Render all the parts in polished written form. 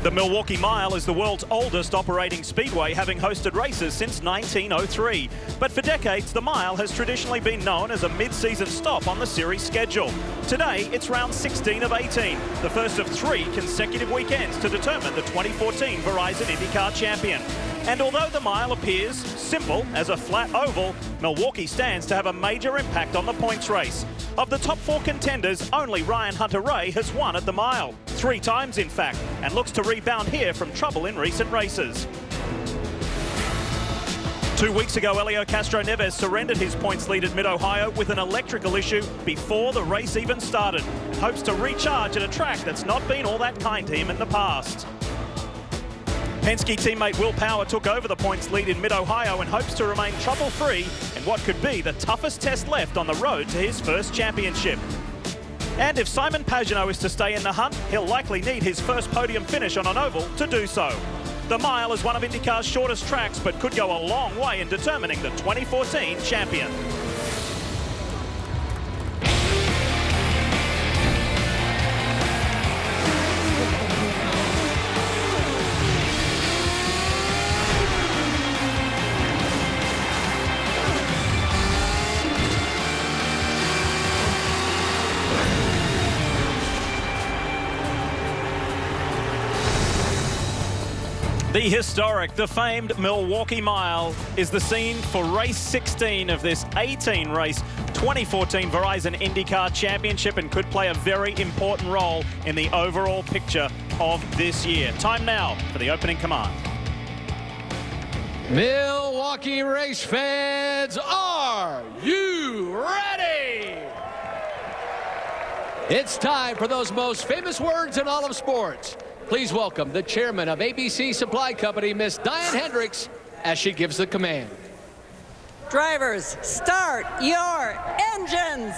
The Milwaukee Mile is the world's oldest operating speedway, having hosted races since 1903. But for decades, the mile has traditionally been known as a mid-season stop on the series schedule. Today, it's round 16 of 18, the first of 3 consecutive weekends to determine the 2014 Verizon IndyCar champion. And although the mile appears simple as a flat oval, Milwaukee stands to have a major impact on the points race. Of the top 4 contenders, only Ryan Hunter-Reay has won at the mile. 3 times, in fact, and looks to rebound here from trouble in recent races. 2 weeks ago, Helio Castro-Neves surrendered his points lead at Mid-Ohio with an electrical issue before the race even started, and hopes to recharge at a track that's not been all that kind to him in the past. Penske teammate Will Power took over the points lead in Mid-Ohio and hopes to remain trouble-free in what could be the toughest test left on the road to his first championship. And if Simon Pagenaud is to stay in the hunt, he'll likely need his first podium finish on an oval to do so. The mile is one of IndyCar's shortest tracks, but could go a long way in determining the 2014 champion. The historic, the famed Milwaukee Mile is the scene for race 16 of this 18-race 2014 Verizon IndyCar Championship and could play a very important role in the overall picture of this year. Time now for the opening command. Milwaukee race fans, are you ready? It's time for those most famous words in all of sports. Please welcome the chairman of ABC Supply Company, Miss Diane Hendricks, as she gives the command. Drivers, start your engines.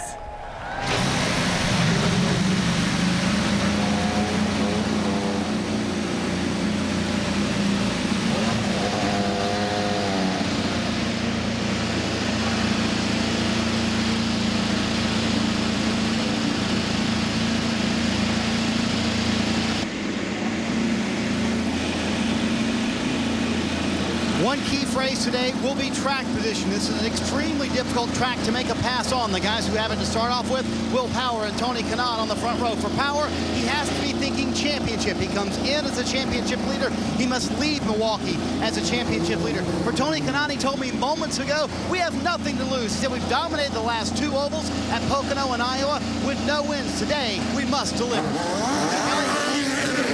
One key phrase today will be track position. This is an extremely difficult track to make a pass on. The guys who have it to start off with, Will Power and Tony Kanaan on the front row. For Power, he has to be thinking championship. He comes in as a championship leader. He must leave Milwaukee as a championship leader. For Tony Kanaan, he told me moments ago, we have nothing to lose. He said we've dominated the last 2 ovals at Pocono and Iowa with no wins. Today, we must deliver.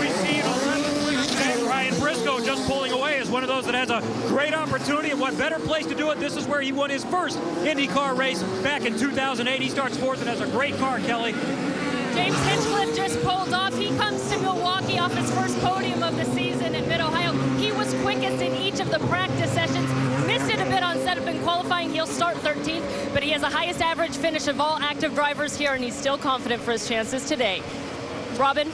We see an 11th today. Ryan Briscoe just pulling away is one of those that has a great opportunity, and what better place to do it? This is where he won his first IndyCar race back in 2008. He starts 4th and has a great car, Kelly. James Hinchcliffe just pulled off. He comes to Milwaukee off his first podium of the season in Mid-Ohio. He was quickest in each of the practice sessions. Missed it a bit on setup and qualifying. He'll start 13th, but he has the highest average finish of all active drivers here, and he's still confident for his chances today. Robin?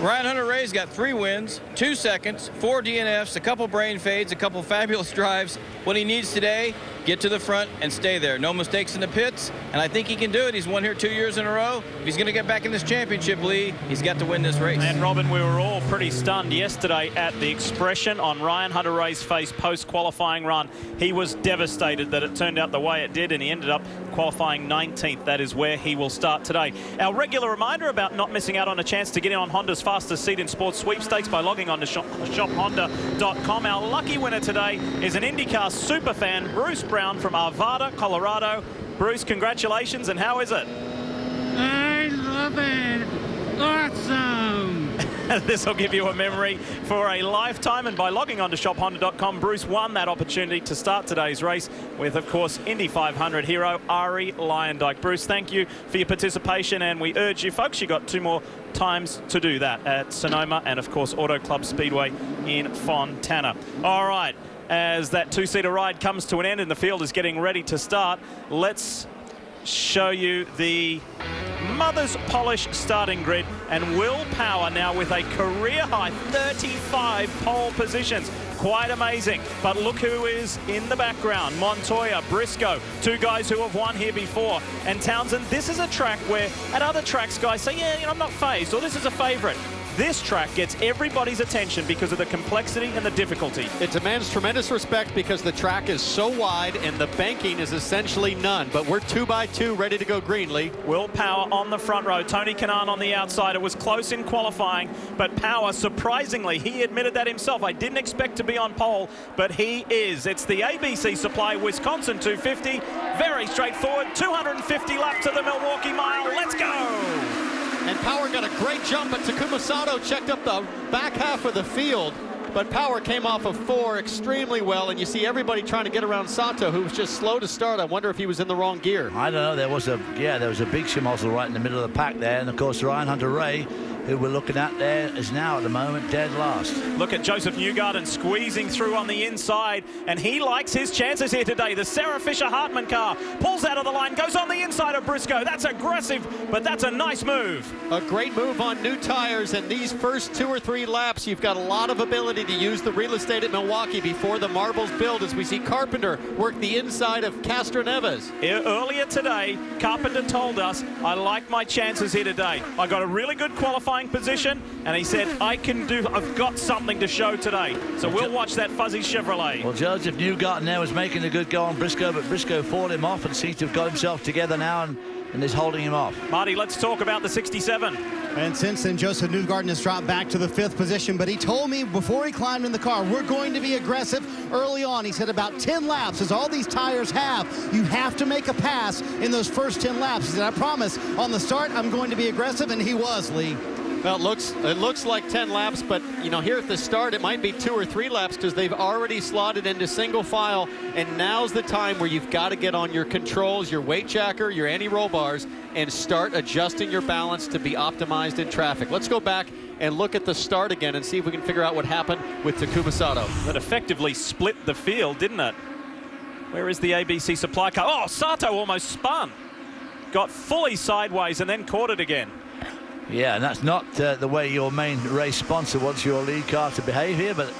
Ryan Hunter-Reay's got 3 wins, 2 seconds, 4 DNFs, a couple brain fades, a couple fabulous drives. What he needs today, get to the front and stay there. No mistakes in the pits, and I think he can do it. He's won here 2 years in a row. If he's going to get back in this championship lead, he's got to win this race. And Robin, we were all pretty stunned yesterday at the expression on Ryan Hunter-Reay's face post-qualifying run. He was devastated that it turned out the way it did, and he ended up qualifying 19th. That is where he will start today. Our regular reminder about not missing out on a chance to get in on Honda's fastest seat in sports sweepstakes by logging on to shophonda.com. Our lucky winner today is an IndyCar superfan, Bruce Brown from Arvada, Colorado. Bruce, congratulations, and how is it? I love it. Awesome. This will give you a memory for a lifetime, and by logging on to shophonda.com, Bruce won that opportunity to start today's race with, of course, Indy 500 hero Arie Luyendyk. Bruce, thank you for your participation, and we urge you folks, you got 2 more times to do that at Sonoma and, of course, Auto Club Speedway in Fontana. All right, as that 2-seater ride comes to an end and the field is getting ready to start, let's show you the Mother's Polish starting grid, and Will Power now with a career-high 35 pole positions. Quite amazing. But look who is in the background. Montoya, Briscoe, 2 guys who have won here before. And Townsend, this is a track where at other tracks guys say, yeah, I'm not phased, or this is a favorite. This track gets everybody's attention because of the complexity and the difficulty. It demands tremendous respect because the track is so wide and the banking is essentially none. But we're 2x2 ready to go green, Lee. Will Power on the front row. Tony Kanaan on the outside. It was close in qualifying, but Power, surprisingly, he admitted that himself. I didn't expect to be on pole, but he is. It's the ABC Supply Wisconsin 250. Very straightforward. 250 laps to the Milwaukee Mile. Let's go! And Power got a great jump, but Takuma Sato checked up the back half of the field. But Power came off of 4 extremely well, and you see everybody trying to get around Sato, who was just slow to start. I wonder if he was in the wrong gear. I don't know. There was a big schmozzle right in the middle of the pack there, and of course Ryan Hunter-Reay, who we're looking at there, is now at the moment dead last. Look at Joseph Newgarden squeezing through on the inside, and he likes his chances here today. The Sarah Fisher Hartman car pulls out of the line, goes on the inside of Briscoe. That's aggressive, but that's a nice move. A great move on new tires, and these first 2 or 3 laps, you've got a lot of ability to use the real estate at Milwaukee before the marbles build, as we see Carpenter work the inside of Castro Neves. Earlier today, Carpenter told us, I like my chances here today. I got a really good qualifying position, and he said, I've got something to show today. So we'll watch that fuzzy Chevrolet. Well, Joseph Newgarden there was making a good go on Briscoe, but Briscoe fought him off and seems to have got himself together now and is holding him off. Marty, let's talk about the 67. And since then, Joseph Newgarden has dropped back to the 5th position, but he told me before he climbed in the car, we're going to be aggressive early on. He said about 10 laps is all these tires have. You have to make a pass in those first 10 laps. He said, I promise, on the start, I'm going to be aggressive, and he was, Lee. Well, it looks like 10 laps, but, you know, here at the start, it might be 2 or 3 laps because they've already slotted into single file, and now's the time where you've got to get on your controls, your weight jacker, your anti-roll bars, and start adjusting your balance to be optimized in traffic. Let's go back and look at the start again and see if we can figure out what happened with Takuma Sato. That effectively split the field, didn't it? Where is the ABC Supply car? Oh, Sato almost spun. Got fully sideways and then caught it again. Yeah, and that's not the way your main race sponsor wants your lead car to behave here, but...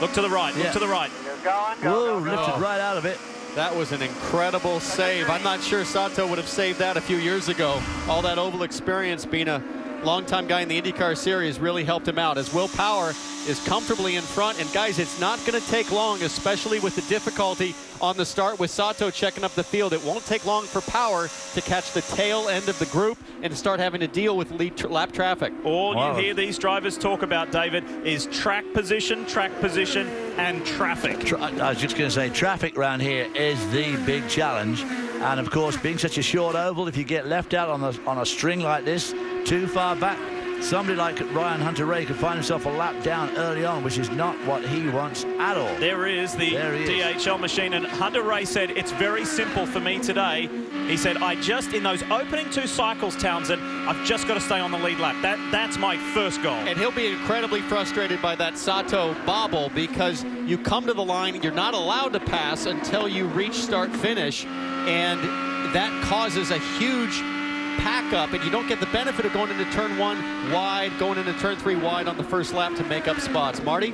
Look to the right, yeah. Look to the right. Whoa, lifted right out of it. That was an incredible save. I'm not sure Sato would have saved that a few years ago. All that oval experience, being a longtime guy in the IndyCar series, really helped him out as Will Power is comfortably in front. And guys, it's not going to take long, especially with the difficulty on the start with Sato checking up the field. It won't take long for Power to catch the tail end of the group and start having to deal with lead lap traffic. All you hear these drivers talk about, David, is track position, and traffic. I was just going to say, traffic around here is the big challenge. And of course, being such a short oval, if you get left out on a string like this, too far back, somebody like Ryan Hunter-Reay could find himself a lap down early on, which is not what he wants at all. There is the DHL machine, and Hunter-Reay said, it's very simple for me today. He said, in those opening 2 cycles, Townsend, I've just got to stay on the lead lap. That's my first goal. And he'll be incredibly frustrated by that Sato bobble because you come to the line, you're not allowed to pass until you reach start finish, and that causes a huge pack up, and you don't get the benefit of going into turn 1 wide, going into turn 3 wide on the first lap to make up spots. Marty?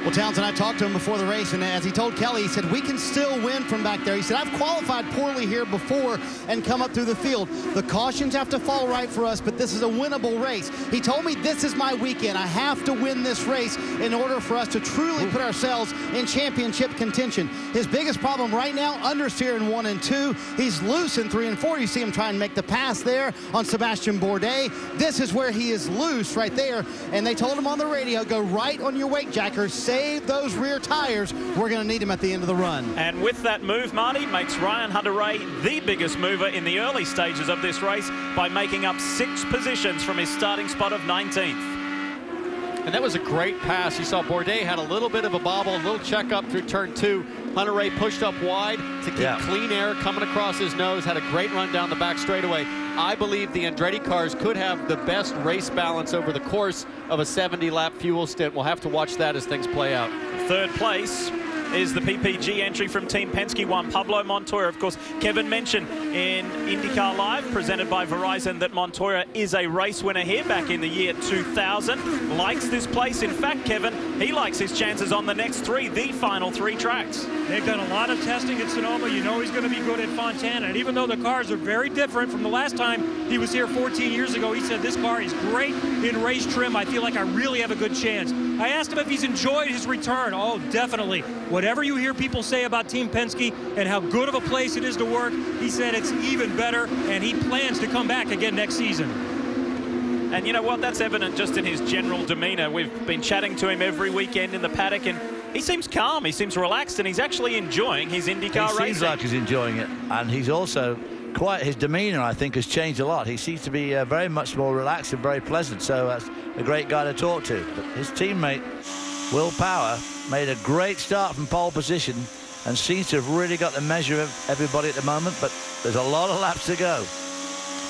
Well, Townsend, I talked to him before the race, and as he told Kelly, he said, we can still win from back there. He said, I've qualified poorly here before and come up through the field. The cautions have to fall right for us, but this is a winnable race. He told me this is my weekend. I have to win this race in order for us to truly put ourselves in championship contention. His biggest problem right now, understeer in 1 and 2. He's loose in 3 and 4. You see him try and make the pass there on Sebastian Bourdais. This is where he is loose right there, and they told him on the radio, go right on your weight jackers. Save those rear tires. We're going to need him at the end of the run. And with that move, Marty, makes Ryan Hunter-Reay the biggest mover in the early stages of this race by making up 6 positions from his starting spot of 19th. And that was a great pass. You saw Bourdais had a little bit of a bobble, a little check up through turn 2. Hunter-Reay pushed up wide to keep clean air coming across his nose, had a great run down the back straightaway. I believe the Andretti cars could have the best race balance over the course of a 70-lap fuel stint. We'll have to watch that as things play out. 3rd place is the PPG entry from Team Penske, Juan Pablo Montoya. Of course, Kevin mentioned in IndyCar Live, presented by Verizon, that Montoya is a race winner here back in the year 2000. Likes this place. In fact, Kevin, he likes his chances on the next three, the final three tracks. They've done a lot of testing at Sonoma. You know he's going to be good at Fontana. And even though the cars are very different from the last time he was here 14 years ago, he said this car is great in race trim. I feel like I really have a good chance. I asked him if he's enjoyed his return. Oh, definitely. Whatever you hear people say about Team Penske and how good of a place it is to work, he said it's even better, and he plans to come back again next season. And you know what? That's evident just in his general demeanor. We've been chatting to him every weekend in the paddock, and he seems calm, he seems relaxed, and he's actually enjoying his IndyCar racing. He seems like he's enjoying it, and he's also quite, his demeanor, I think, has changed a lot. He seems to be very much more relaxed and very pleasant, so that's a great guy to talk to. But his teammate, Will Power, made a great start from pole position and seems to have really got the measure of everybody at the moment, but there's a lot of laps to go.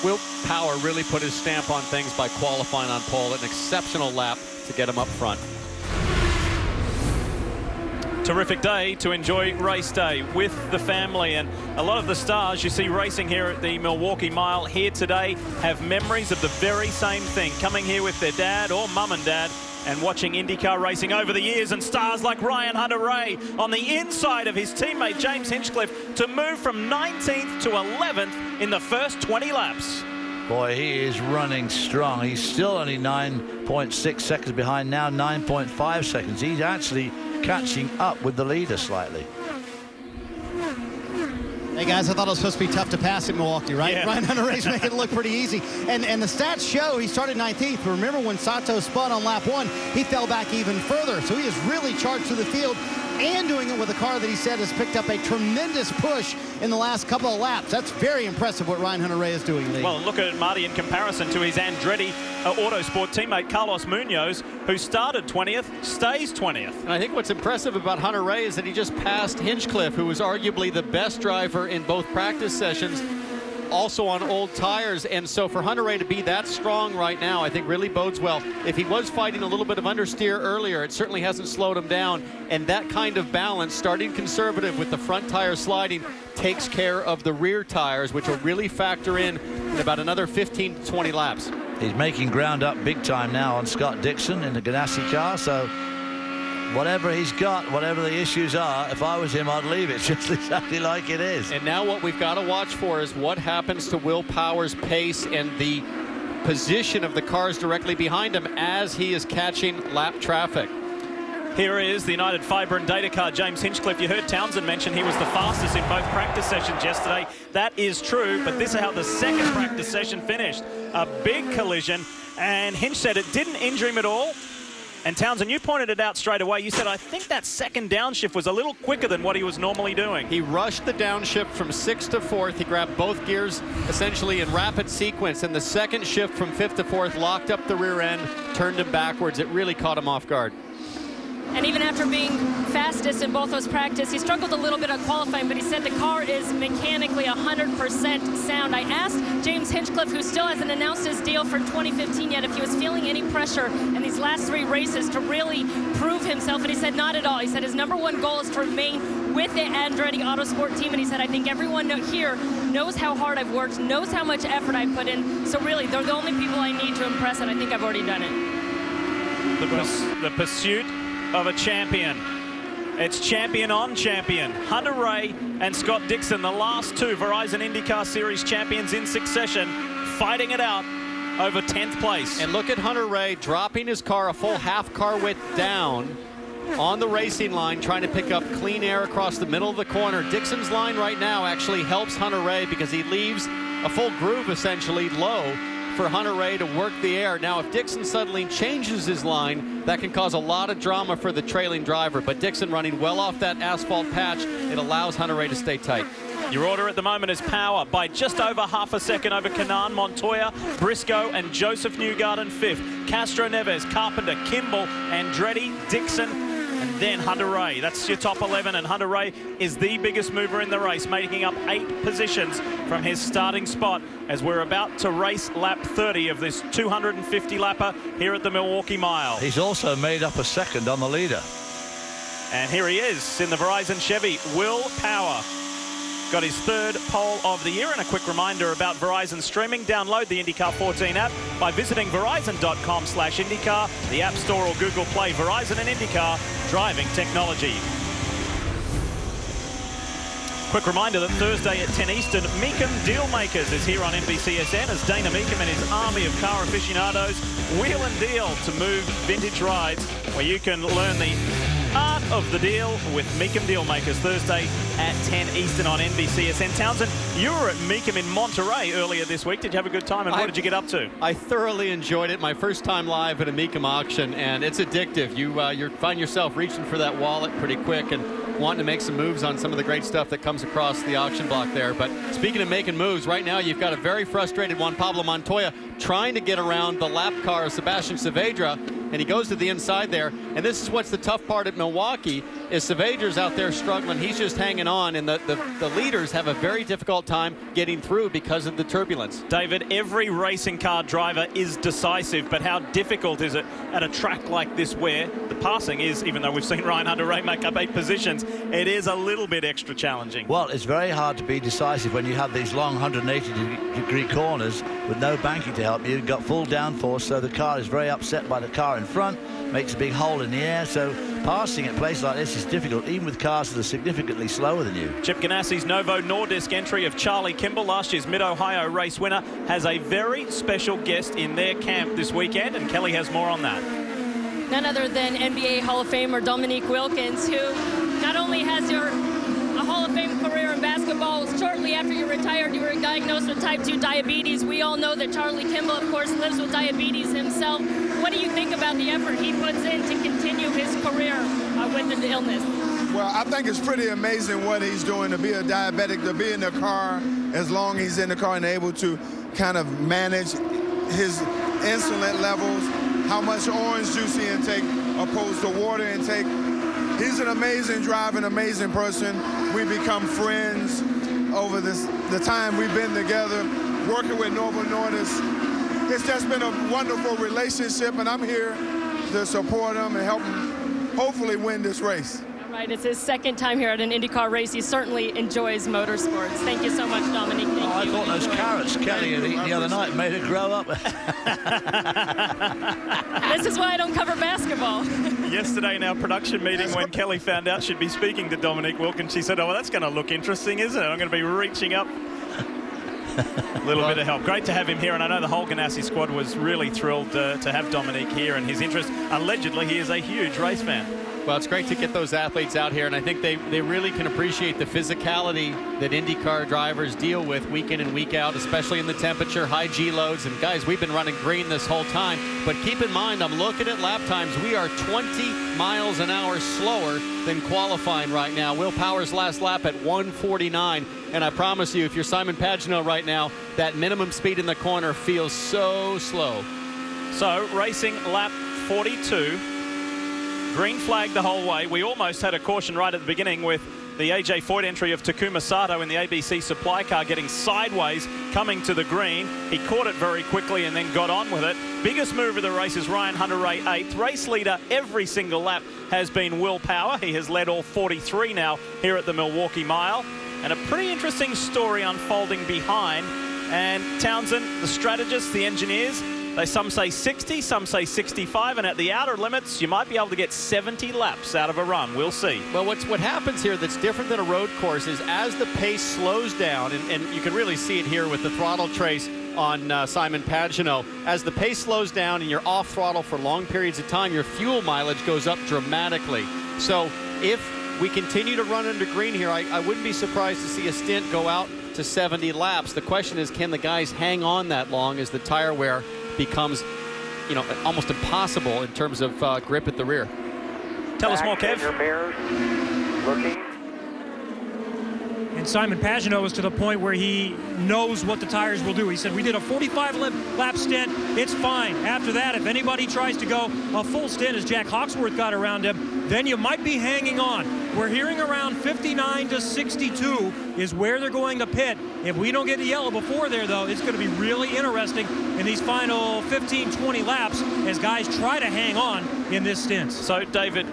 Will Power really put his stamp on things by qualifying on pole. An exceptional lap to get him up front. Terrific day to enjoy race day with the family, and a lot of the stars you see racing here at the Milwaukee Mile here today have memories of the very same thing, coming here with their dad or mum and dad and watching IndyCar racing over the years, and stars like Ryan Hunter-Reay on the inside of his teammate James Hinchcliffe to move from 19th to 11th in the first 20 laps. Boy, he is running strong. He's still only 9.6 seconds behind now, 9.5 seconds. He's actually catching up with the leader slightly. Hey guys, I thought it was supposed to be tough to pass at Milwaukee, right? Yeah. Ryan Hunter-Reay's making it look pretty easy. And the stats show he started 19th. But remember when Sato spun on lap 1, he fell back even further. So he is really charged through the field and doing it with a car that he said has picked up a tremendous push in the last couple of laps. That's very impressive what Ryan Hunter-Reay is doing, Lee. Well, look at Marty in comparison to his Andretti Autosport teammate Carlos Munoz, who started 20th, stays 20th. And I think what's impressive about Hunter-Reay is that he just passed Hinchcliffe, who was arguably the best driver in both practice sessions, also on old tires. And so for Hunter-Reay to be that strong right now, I think really bodes well. If he was fighting a little bit of understeer earlier, it certainly hasn't slowed him down. And that kind of balance, starting conservative with the front tire sliding, takes care of the rear tires, which will really factor in about another 15 to 20 laps. He's making ground up big time now on Scott Dixon in the Ganassi car, so whatever he's got, whatever the issues are, if I was him, I'd leave it just exactly like it is. And now what we've got to watch for is what happens to Will Power's pace and the position of the cars directly behind him as he is catching lap traffic. Here is the United Fiber and Data car, James Hinchcliffe. You heard Townsend mention he was the fastest in both practice sessions yesterday. That is true, but this is how the second practice session finished. A big collision, and Hinch said it didn't injure him at all. And Townsend, you pointed it out straight away. You said, I think that second downshift was a little quicker than what he was normally doing. He rushed the downshift from 6th to 4th. He grabbed both gears essentially in rapid sequence. And the second shift from 5th to 4th locked up the rear end, turned him backwards. It really caught him off guard. And even after being fastest in both those practice, he struggled a little bit on qualifying, but he said the car is mechanically 100% sound. I asked James Hinchcliffe, who still hasn't announced his deal for 2015 yet, if he was feeling any pressure in these last 3 races to really prove himself, and he said not at all. He said his #1 goal is to remain with the Andretti Autosport team, and he said, I think everyone here knows how hard I've worked, knows how much effort I've put in, so really, they're the only people I need to impress, and I think I've already done it. The pursuit of a champion. It's champion on champion. Hunter-Reay and Scott Dixon, the last 2 Verizon IndyCar Series champions in succession, fighting it out over 10th place. And look at Hunter-Reay dropping his car a full half car width down on the racing line, trying to pick up clean air across the middle of the corner. Dixon's line right now actually helps Hunter-Reay because he leaves a full groove essentially low for Hunter-Reay to work the air. Now, if Dixon suddenly changes his line, that can cause a lot of drama for the trailing driver. But Dixon running well off that asphalt patch, it allows Hunter-Reay to stay tight. Your order at the moment is Power by just over half a second over Kanaan, Montoya, Briscoe, and Joseph Newgarden 5th. Castro Neves, Carpenter, Kimball, Andretti, Dixon, and then Hunter-Reay. That's your top 11, and Hunter-Reay is the biggest mover in the race, making up 8 positions from his starting spot as we're about to race lap 30 of this 250-lapper here at the Milwaukee Mile. He's also made up a second on the leader. And here he is in the Verizon Chevy, Will Power. got his 3rd pole of the year. And a quick reminder about Verizon streaming. Download the IndyCar 14 app by visiting verizon.com/IndyCar, the App Store or Google Play. Verizon and IndyCar, driving technology. Quick reminder that Thursday at 10 Eastern, Meekum Dealmakers is here on NBCSN as Dana Meekum and his army of car aficionados wheel and deal to move vintage rides, where you can learn the art of the deal with Meekum Dealmakers Thursday at 10 Eastern on NBCSN. Townsend, you were at Meekum in Monterey earlier this week. Did you have a good time, and what did you get up to? I thoroughly enjoyed it. My first time live at a Meekum auction, and it's addictive. You find yourself reaching for that wallet pretty quick and wanting to make some moves on some of the great stuff that comes across the auction block there. But speaking of making moves, right now you've got a very frustrated Juan Pablo Montoya trying to get around the lap car of Sebastian Saavedra, and he goes to the inside there. And this is what's the tough part at Milwaukee, is Saavedra's out there struggling. He's just hanging on, and the leaders have a very difficult time getting through because of the turbulence. David, every racing car driver is decisive, but how difficult is it at a track like this where the passing is, even though we've seen Ryan Hunter-Reay make up 8 positions, it is a little bit extra challenging. Well, it's very hard to be decisive when you have these long 180-degree corners with no banking to help you. You've got full downforce, so the car is very upset by the car in front, makes a big hole in the air, so passing at places like this is difficult, even with cars that are significantly slower than you. Chip Ganassi's Novo Nordisk entry of Charlie Kimball, last year's Mid-Ohio race winner, has a very special guest in their camp this weekend, and Kelly has more on that. None other than NBA Hall of Famer Dominique Wilkins, who not only has a Hall of Fame career in basketball. Shortly after you retired, you were diagnosed with type 2 diabetes. We all know that Charlie Kimball, of course, lives with diabetes himself. What do you think about the effort he puts in to continue his career with the illness? Well, I think it's pretty amazing what he's doing, to be a diabetic, to be in the car as long as he's in the car and able to kind of manage his insulin levels, how much orange juice he intake opposed to water intake. He's an amazing driver, an amazing person. We become friends over the time we've been together, working with Novo Nordisk. It's just been a wonderful relationship, and I'm here to support him and help him hopefully win this race. Right, it's his second time here at an IndyCar race. He certainly enjoys motorsports. Thank you so much, Dominic. Thank you. I thought those carrots Kelly had eaten the other night made her grow up. This is why I don't cover basketball. Yesterday in our production meeting, when Kelly found out she'd be speaking to Dominic Wilkins, she said, oh, well, that's going to look interesting, isn't it? I'm going to be reaching up. A little bit of help. Great to have him here, and I know the whole Ganassi squad was really thrilled to have Dominic here, and his interest. Allegedly, he is a huge race fan. Well, it's great to get those athletes out here, and I think they really can appreciate the physicality that IndyCar drivers deal with week in and week out, especially in the temperature, high G loads. And guys, we've been running green this whole time, but keep in mind, I'm looking at lap times. We are 20 miles an hour slower than qualifying right now. Will Power's last lap at 1:49, and I promise you, if you're Simon Pagenaud right now, that minimum speed in the corner feels so slow. So, racing lap 42. Green flag the whole way. We almost had a caution right at the beginning with the AJ Foyt entry of Takuma Sato in the ABC supply car getting sideways, coming to the green. He caught it very quickly and then got on with it. Biggest move of the race is Ryan Hunter-Reay 8th. Race leader every single lap has been Will Power. He has led all 43 now here at the Milwaukee Mile. And a pretty interesting story unfolding behind. And Townsend, the strategists, the engineers, some say 60, some say 65, and at the outer limits, you might be able to get 70 laps out of a run. We'll see. Well, what happens here that's different than a road course is as the pace slows down, and you can really see it here with the throttle trace on Simon Pagenaud, as the pace slows down and you're off throttle for long periods of time, your fuel mileage goes up dramatically. So if we continue to run under green here, I wouldn't be surprised to see a stint go out to 70 laps. The question is, can the guys hang on that long as the tire wear becomes, almost impossible in terms of grip at the rear? Tell us more, Kev. Looking. And Simon Pagenaud was to the point where he knows what the tires will do. He said, we did a 45-lap stint. It's fine. After that, if anybody tries to go a full stint, as Jack Hawksworth got around him, then you might be hanging on. We're hearing around 59 to 62 is where they're going to pit. If we don't get the yellow before there, though, it's going to be really interesting in these final 15, 20 laps as guys try to hang on in this stint. So, David,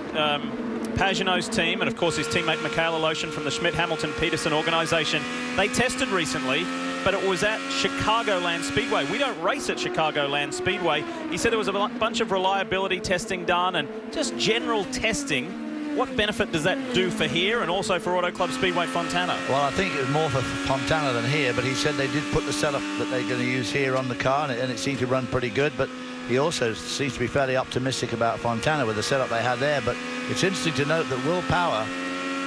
Pagenaud's team, and of course his teammate Michaela Lotion from the Schmidt-Hamilton-Peterson organization, they tested recently, but it was at Chicagoland Speedway. We don't race at Chicagoland Speedway. He said there was a bunch of reliability testing done and just general testing. What benefit does that do for here and also for Auto Club Speedway Fontana? Well, I think it was more for Fontana than here, but he said they did put the setup that they're going to use here on the car, and it seemed to run pretty good. But he also seems to be fairly optimistic about Fontana with the setup they had there. But it's interesting to note that Will Power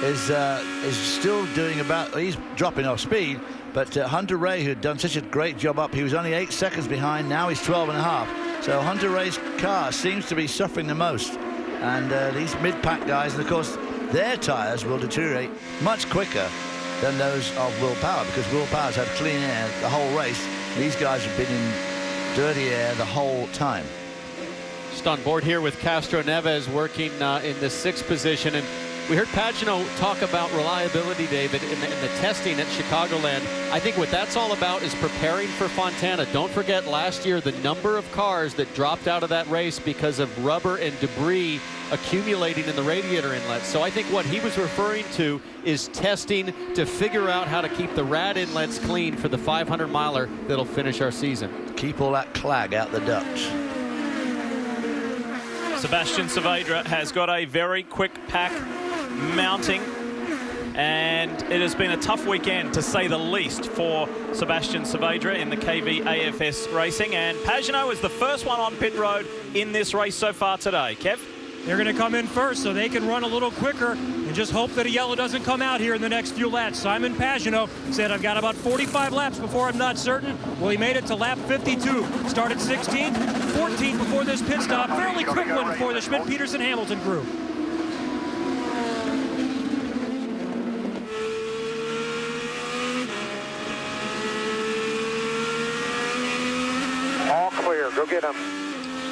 is still doing he's dropping off speed, but Hunter Ray, who had done such a great job up, he was only 8 seconds behind. Now he's 12.5. So Hunter Ray's car seems to be suffering the most. And these mid-pack guys, and of course, their tyres will deteriorate much quicker than those of Will Power, because Will Power's had clean air the whole race. These guys have been in dirty air the whole time. Just on board here with Castro Neves working in the 6th position. And we heard Pagenaud talk about reliability, David, in the testing at Chicagoland. I think what that's all about is preparing for Fontana. Don't forget last year the number of cars that dropped out of that race because of rubber and debris accumulating in the radiator inlets. So I think what he was referring to is testing to figure out how to keep the rad inlets clean for the 500-miler that'll finish our season. Keep all that clag out the ducts. Sebastian Saavedra has got a very quick pack mounting, and it has been a tough weekend to say the least for Sebastian Saavedra in the KV AFS racing, and Pagenaud is the first one on pit road in this race so far today. Kev? They're going to come in first so they can run a little quicker and just hope that a yellow doesn't come out here in the next few laps. Simon Pagenaud said, I've got about 45 laps before I'm not certain. Well, he made it to lap 52. Started 16th, 14th before this pit stop. Fairly quick one for the Schmidt-Peterson-Hamilton group. All clear. Go get him.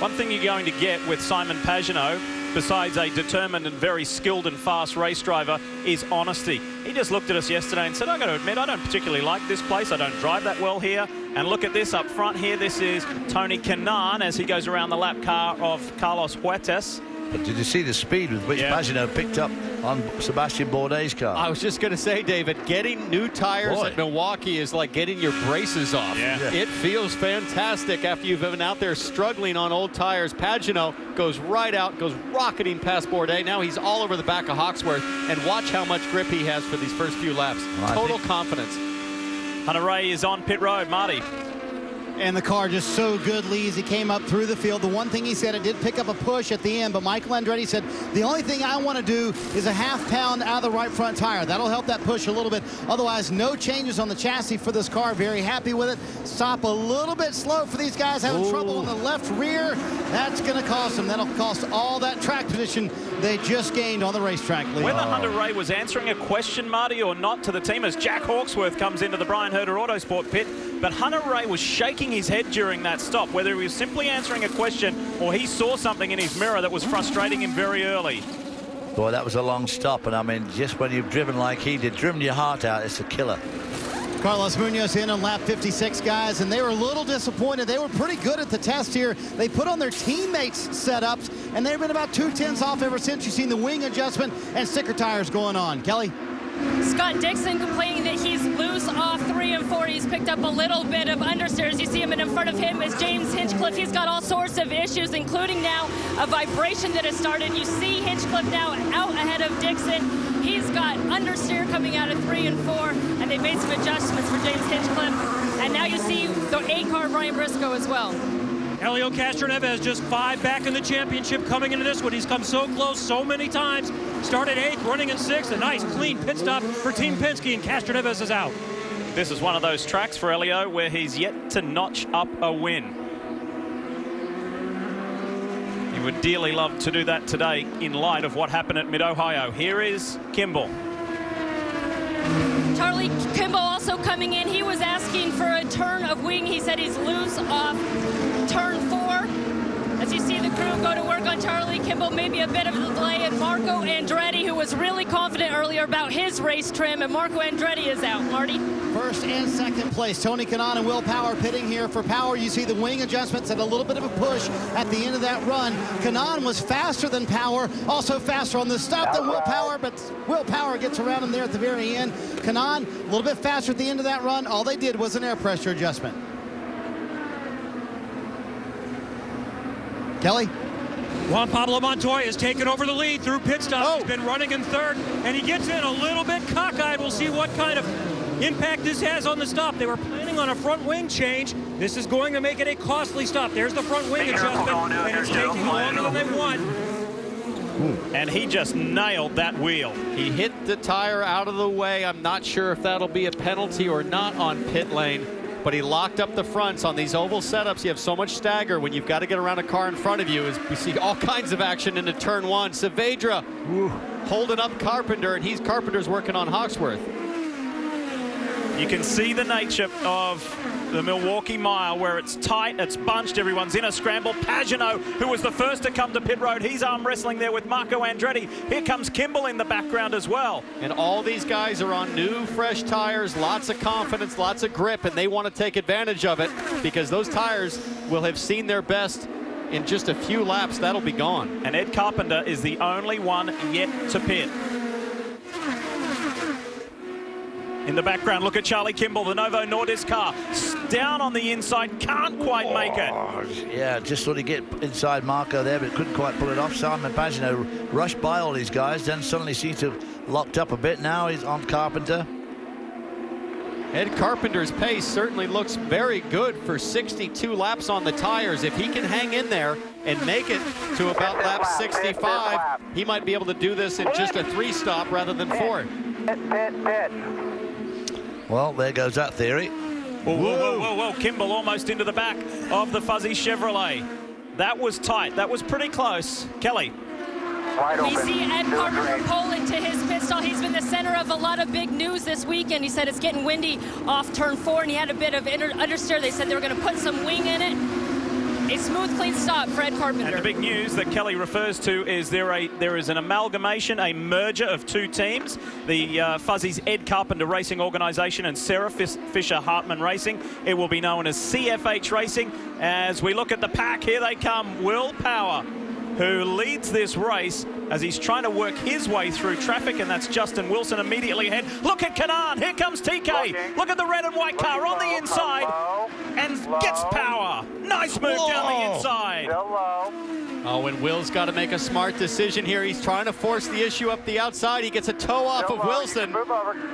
One thing you're going to get with Simon Pagenaud, besides a determined and very skilled and fast race driver, is honesty. He just looked at us yesterday and said, I've got to admit, I don't particularly like this place. I don't drive that well here. And look at this up front here. This is Tony Kanaan as he goes around the lap car of Carlos Huertas. But did you see the speed with which Pagenaud picked up on Sebastian Bourdais' car? I was just going to say, David, getting new tires at Milwaukee is like getting your braces off. It feels fantastic after you've been out there struggling on old tires. Pagenaud goes right out, goes rocketing past Bourdais. Now he's all over the back of Hawksworth, and watch how much grip he has for these first few laps. Total confidence. Hunter Ray is on pit road. Marty. And the car just so good, Lee, as he came up through the field. The one thing he said, it did pick up a push at the end, but Michael Andretti said, the only thing I want to do is a half-pound out of the right front tire. That'll help that push a little bit. Otherwise, no changes on the chassis for this car. Very happy with it. Stop a little bit slow for these guys having trouble on the left rear. That's going to cost them. That'll cost all that track position they just gained on the racetrack, Lee. Whether Hunter Ray was answering a question, Marty, or not to the team as Jack Hawksworth comes into the Brian Herder Autosport pit, but Hunter Ray was shaking his head during that stop, whether he was simply answering a question or he saw something in his mirror that was frustrating him very early. Boy, that was a long stop, and I mean, just when you've driven like he did, driven your heart out, it's a killer. Carlos Munoz in on lap 56, guys, and they were a little disappointed. They were pretty good at the test here. They put on their teammates' setups, and they've been about 2/10 off ever since. You've seen the wing adjustment and sticker tires going on. Kelly? Scott Dixon complaining that he's loose off 3 and 4. He's picked up a little bit of understeers. You see him, and in front of him is James Hinchcliffe. He's got all sorts of issues, including now a vibration that has started. You see Hinchcliffe now out ahead of Dixon. He's got understeer coming out of 3 and 4, and they made some adjustments for James Hinchcliffe. And now you see the 8-car Brian Briscoe as well. Helio Castroneves just 5 back in the championship coming into this one. He's come so close so many times. Started 8th, running in 6th. A nice clean pit stop for Team Penske, and Castroneves is out. This is one of those tracks for Helio where he's yet to notch up a win. He would dearly love to do that today in light of what happened at Mid-Ohio. Here is Kimball. Charlie Kimball also coming in. He was asking for a turn of wing. He said he's loose off turn 4. as you see the crew go to work on Charlie Kimball, maybe a bit of a delay, and Marco Andretti, who was really confident earlier about his race trim, and Marco Andretti is out. Marty? First and second place, Tony Kanaan and Will Power pitting here for Power. You see the wing adjustments and a little bit of a push at the end of that run. Kanaan was faster than Power, also faster on the stop than Will Power, but Will Power gets around him there at the very end. Kanaan, a little bit faster at the end of that run. All they did was an air pressure adjustment. Kelly? Juan Pablo Montoya has taken over the lead through pit stop. He's been running in third, and he gets in a little bit cockeyed. We'll see what kind of impact this has on the stop. They were planning on a front wing change. This is going to make it a costly stop. There's the front wing adjustment, and it's taking longer than they want. And he just nailed that wheel. He hit the tire out of the way. I'm not sure if that'll be a penalty or not on pit lane, but he locked up the fronts. On these oval setups, you have so much stagger when you've got to get around a car in front of you. As we see all kinds of action into turn one. Saavedra holding up Carpenter, and Carpenter's working on Hawksworth. You can see the nature of the Milwaukee Mile, where it's tight, it's bunched, everyone's in a scramble. Pagano, who was the first to come to pit road, he's arm wrestling there with Marco Andretti. Here comes Kimball in the background as well. And all these guys are on new, fresh tires, lots of confidence, lots of grip, and they want to take advantage of it because those tires will have seen their best in just a few laps. That'll be gone. And Ed Carpenter is the only one yet to pit. In the background, look at Charlie Kimball, the Novo Nordisk car. Down on the inside, can't quite make it. Yeah, just sort of get inside Marco there, but couldn't quite pull it off. Simon Pagano rushed by all these guys, then suddenly seems to have locked up a bit. Now he's on Carpenter. Ed Carpenter's pace certainly looks very good for 62 laps on the tires. If he can hang in there and make it to about lap 65, he might be able to do this in just a 3-stop rather than 4. Pit. Well, there goes that theory. Whoa. Kimball almost into the back of the fuzzy Chevrolet. That was tight. That was pretty close. Kelly. We see Ed Carpenter pull into his pit stall. He's been the center of a lot of big news this weekend. He said it's getting windy off turn 4, and he had a bit of understeer. They said they were going to put some wing in it. A smooth, clean stop for Ed Carpenter. And the big news that Kelly refers to is there is an amalgamation, a merger of two teams. The Fuzzies Ed Carpenter Racing Organization and Sarah Fisher Hartman Racing. It will be known as CFH Racing. As we look at the pack, here they come. Will Power, who leads this race as he's trying to work his way through traffic, and that's Justin Wilson immediately ahead. Look at Kanaan. Here comes TK. Look at the red and white car on the inside and gets Power. Nice move down the inside. Oh, and Will's got to make a smart decision here. He's trying to force the issue up the outside. He gets a toe off of Wilson,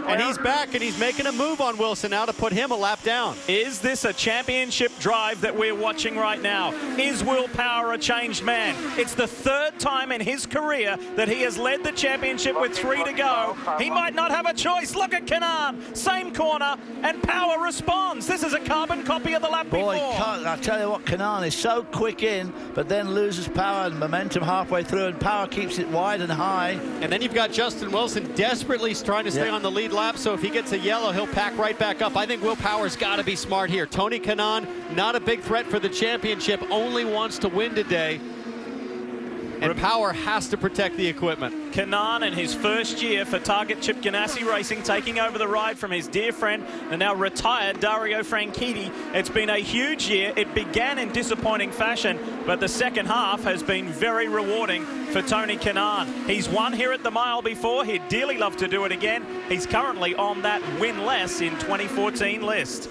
and he's back, and he's making a move on Wilson now to put him a lap down. Is this a championship drive that we're watching right now? Is Will Power a changed man? It's the third time in his career that he has led the championship with 3 to go. He might not have a choice. Look at Kanaan, same corner, and Power responds. This is a carbon copy of the lap before. I tell you what, Kanaan is so quick in, but then loses power and momentum halfway through, and Power keeps it wide and high. And then you've got Justin Wilson desperately trying to stay on the lead lap, so if he gets a yellow, he'll pack right back up. I think Will Power's got to be smart here. Tony Kanaan, not a big threat for the championship, only wants to win today. And Power has to protect the equipment. Kanaan in his first year for Target Chip Ganassi Racing, taking over the ride from his dear friend, the now retired Dario Franchitti. It's been a huge year. It began in disappointing fashion, but the second half has been very rewarding for Tony Kanaan. He's won here at the mile before. He'd dearly love to do it again. He's currently on that win-less in 2014 list.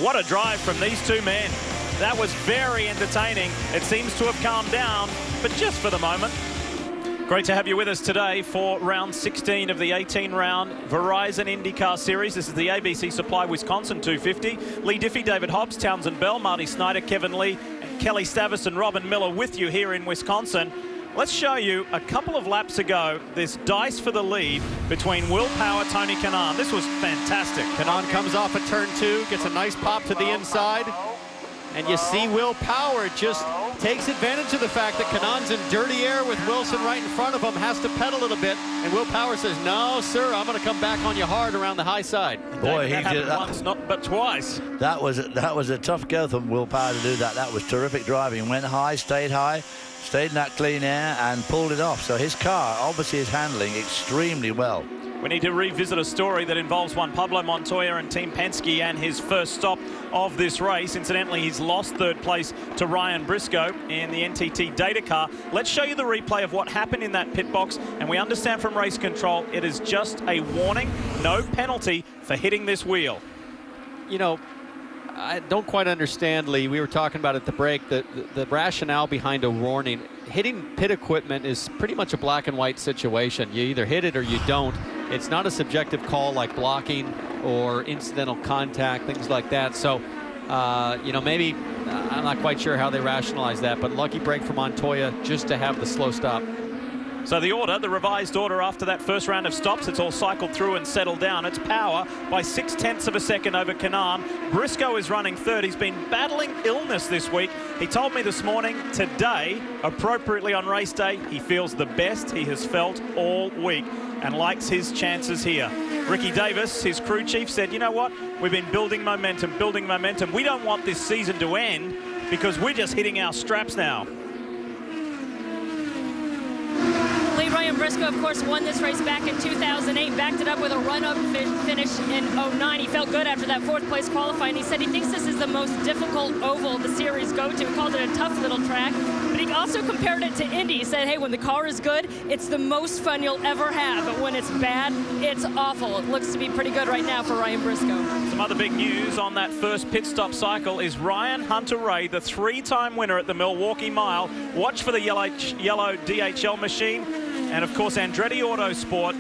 What a drive from these two men. That was very entertaining. It seems to have calmed down, but just for the moment. Great to have you with us today for round 16 of the 18-round Verizon IndyCar Series. This is the ABC Supply Wisconsin 250. Lee Diffie, David Hobbs, Townsend Bell, Marty Snyder, Kevin Lee, and Kelly Stavis and Robin Miller with you here in Wisconsin. Let's show you a couple of laps ago this dice for the lead between Will Power, Tony Kanaan. This was fantastic. Kanaan comes off at turn 2, gets a nice pop to the inside. And you see Will Power just takes advantage of the fact that Kanon's in dirty air with Wilson right in front of him, has to pedal a little bit, and Will Power says, no, sir, I'm going to come back on you hard around the high side. Boy, he that did that once, not but twice. That was a tough go from Will Power to do that. That was terrific driving. Went high, stayed in that clean air, and pulled it off. So his car obviously is handling extremely well. We need to revisit a story that involves one Pablo Montoya and Team Penske and his first stop of this race. Incidentally, he's lost third place to Ryan Briscoe in the NTT Data car. Let's show you the replay of what happened in that pit box. And we understand from race control, it is just a warning, no penalty for hitting this wheel. You know, I don't quite understand, Lee. We were talking about at the break the rationale behind a warning. Hitting pit equipment is pretty much a black and white situation. You either hit it or you don't. It's not a subjective call like blocking or incidental contact, things like that. So, you know, maybe I'm not quite sure how they rationalize that, but lucky break for Montoya just to have the slow stop. So the order, the revised order after that first round of stops, it's all cycled through and settled down. It's Power by 0.6 of a second over Kanan. Briscoe is running third. He's been battling illness this week. He told me this morning, today, appropriately on race day, he feels the best he has felt all week and likes his chances here. Ricky Davis, his crew chief, said, you know what? We've been building momentum. We don't want this season to end because we're just hitting our straps now. Ryan Briscoe, of course, won this race back in 2008, backed it up with a run-up finish in 09. He felt good after that fourth-place qualifying. He said he thinks this is the most difficult oval the series go to. He called it a tough little track, but he also compared it to Indy. He said, hey, when the car is good, it's the most fun you'll ever have, but when it's bad, it's awful. It looks to be pretty good right now for Ryan Briscoe. Some other big news on that first pit stop cycle is Ryan Hunter-Reay, the three-time winner at the Milwaukee Mile. Watch for the yellow DHL machine. And of course, Andretti Autosport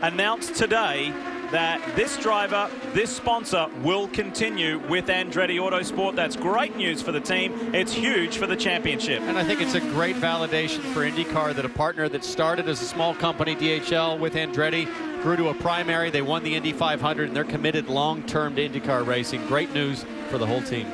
announced today that this driver, this sponsor, will continue with Andretti Autosport. That's great news for the team. It's huge for the championship. And I think it's a great validation for IndyCar that a partner that started as a small company, DHL, with Andretti, grew to a primary. They won the Indy 500, and they're committed long-term to IndyCar racing. Great news for the whole team.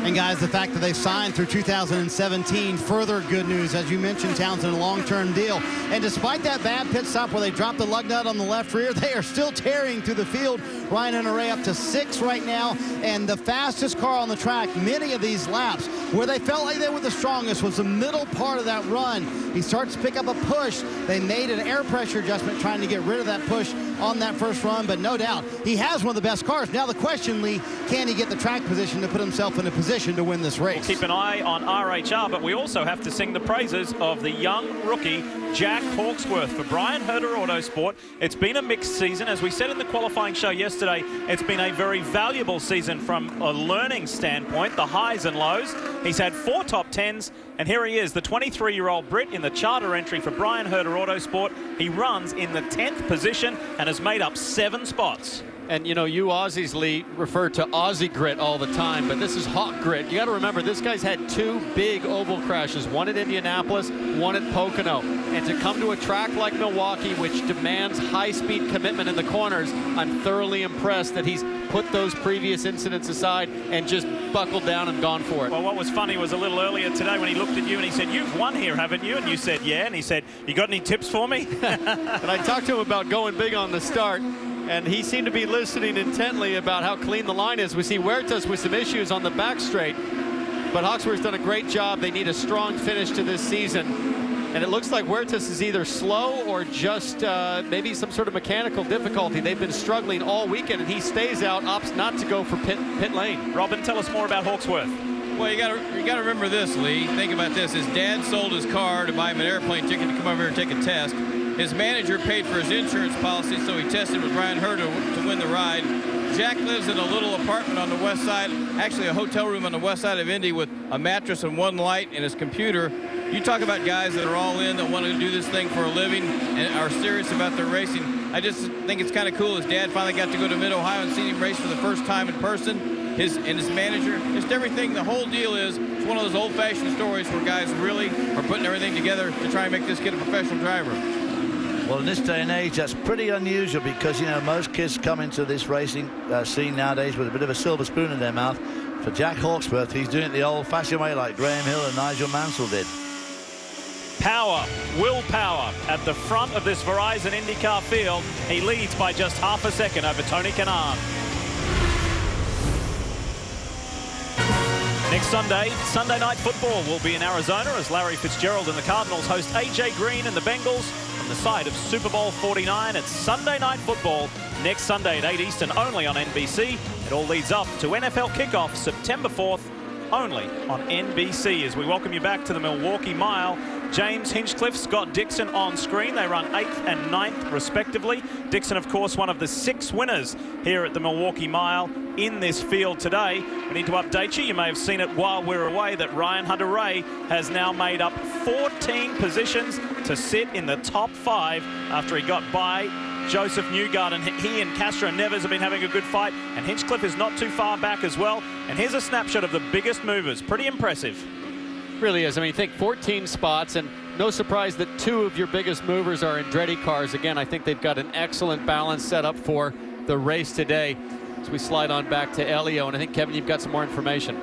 And guys, the fact that they've signed through 2017, further good news. As you mentioned, Townsend, a long-term deal. And despite that bad pit stop where they dropped the lug nut on the left rear, they are still tearing through the field. Ryan Hunter-Reay up to 6th right now, and the fastest car on the track many of these laps. Where they felt like they were the strongest was the middle part of that run. He starts to pick up a push. They made an air pressure adjustment trying to get rid of that push on that first run, but no doubt he has one of the best cars. Now the question, Lee, can he get the track position to put himself in a position to win this race? We'll keep an eye on RHR, but we also have to sing the praises of the young rookie Jack Hawksworth for Brian Herter Autosport. It's been a mixed season. As we said in the qualifying show yesterday, it's been a very valuable season from a learning standpoint, the highs and lows. He's had 4 top 10s, and here he is, the 23-year-old Brit in the charter entry for Brian Herter Autosport. He runs in the 10th position and has made up 7 spots. And, you know, you Aussies, Lee, refer to Aussie grit all the time, but this is Hawk grit. You got to remember, this guy's had 2 big oval crashes, one at Indianapolis, one at Pocono. And to come to a track like Milwaukee, which demands high-speed commitment in the corners, I'm thoroughly impressed that he's put those previous incidents aside and just buckled down and gone for it. Well, what was funny was a little earlier today when he looked at you and he said, you've won here, haven't you? And you said, yeah. And he said, you got any tips for me? And I talked to him about going big on the start. And he seemed to be listening intently about how clean the line is. We see Huertas with some issues on the back straight, but Hawksworth's done a great job. They need a strong finish to this season. And it looks like Huertas is either slow or just maybe some sort of mechanical difficulty. They've been struggling all weekend, and he stays out, opts not to go for pit lane. Robin, tell us more about Hawksworth. Well, you got to remember this, Lee. Think about this. His dad sold his car to buy him an airplane ticket to come over here and take a test. His manager paid for his insurance policy, so he tested with Ryan Herter to win the ride. Jack lives in a little apartment on the west side, actually a hotel room on the west side of Indy with a mattress and 1 light and his computer. You talk about guys that are all in, that want to do this thing for a living and are serious about their racing. I just think it's kind of cool. His dad finally got to go to Mid-Ohio and see him race for the first time in person. His manager, just everything. The whole deal is, it's one of those old-fashioned stories where guys really are putting everything together to try and make this kid a professional driver. Well, in this day and age, that's pretty unusual because, you know, most kids come into this racing scene nowadays with a bit of a silver spoon in their mouth. for Jack Hawksworth. He's doing it the old-fashioned way like Graham Hill and Nigel Mansell did. Power, Will Power, at the front of this Verizon IndyCar field. He leads by just half a second over Tony Kanaan. Next Sunday, Sunday Night Football will be in Arizona as Larry Fitzgerald and the Cardinals host A.J. Green and the Bengals from the side of Super Bowl 49. It's Sunday Night Football next Sunday at 8 Eastern, only on NBC. It all leads up to NFL kickoff September 4th, only on NBC. As we welcome you back to the Milwaukee Mile, James Hinchcliffe, Scott Dixon on screen. They run 8th and 9th respectively. Dixon, of course, one of the 6 winners here at the Milwaukee Mile in this field today. We need to update you. You may have seen it while we're away that Ryan Hunter-Reay has now made up 14 positions to sit in the top 5 after he got by Joseph Newgarden. He and Castro Neves have been having a good fight, and Hinchcliffe is not too far back as well. And here's a snapshot of the biggest movers. Pretty impressive. Really is. I mean, think 14 spots, and no surprise that 2 of your biggest movers are Andretti cars. Again, I think they've got an excellent balance set up for the race today. As we slide on back to Elio, and I think, Kevin, you've got some more information.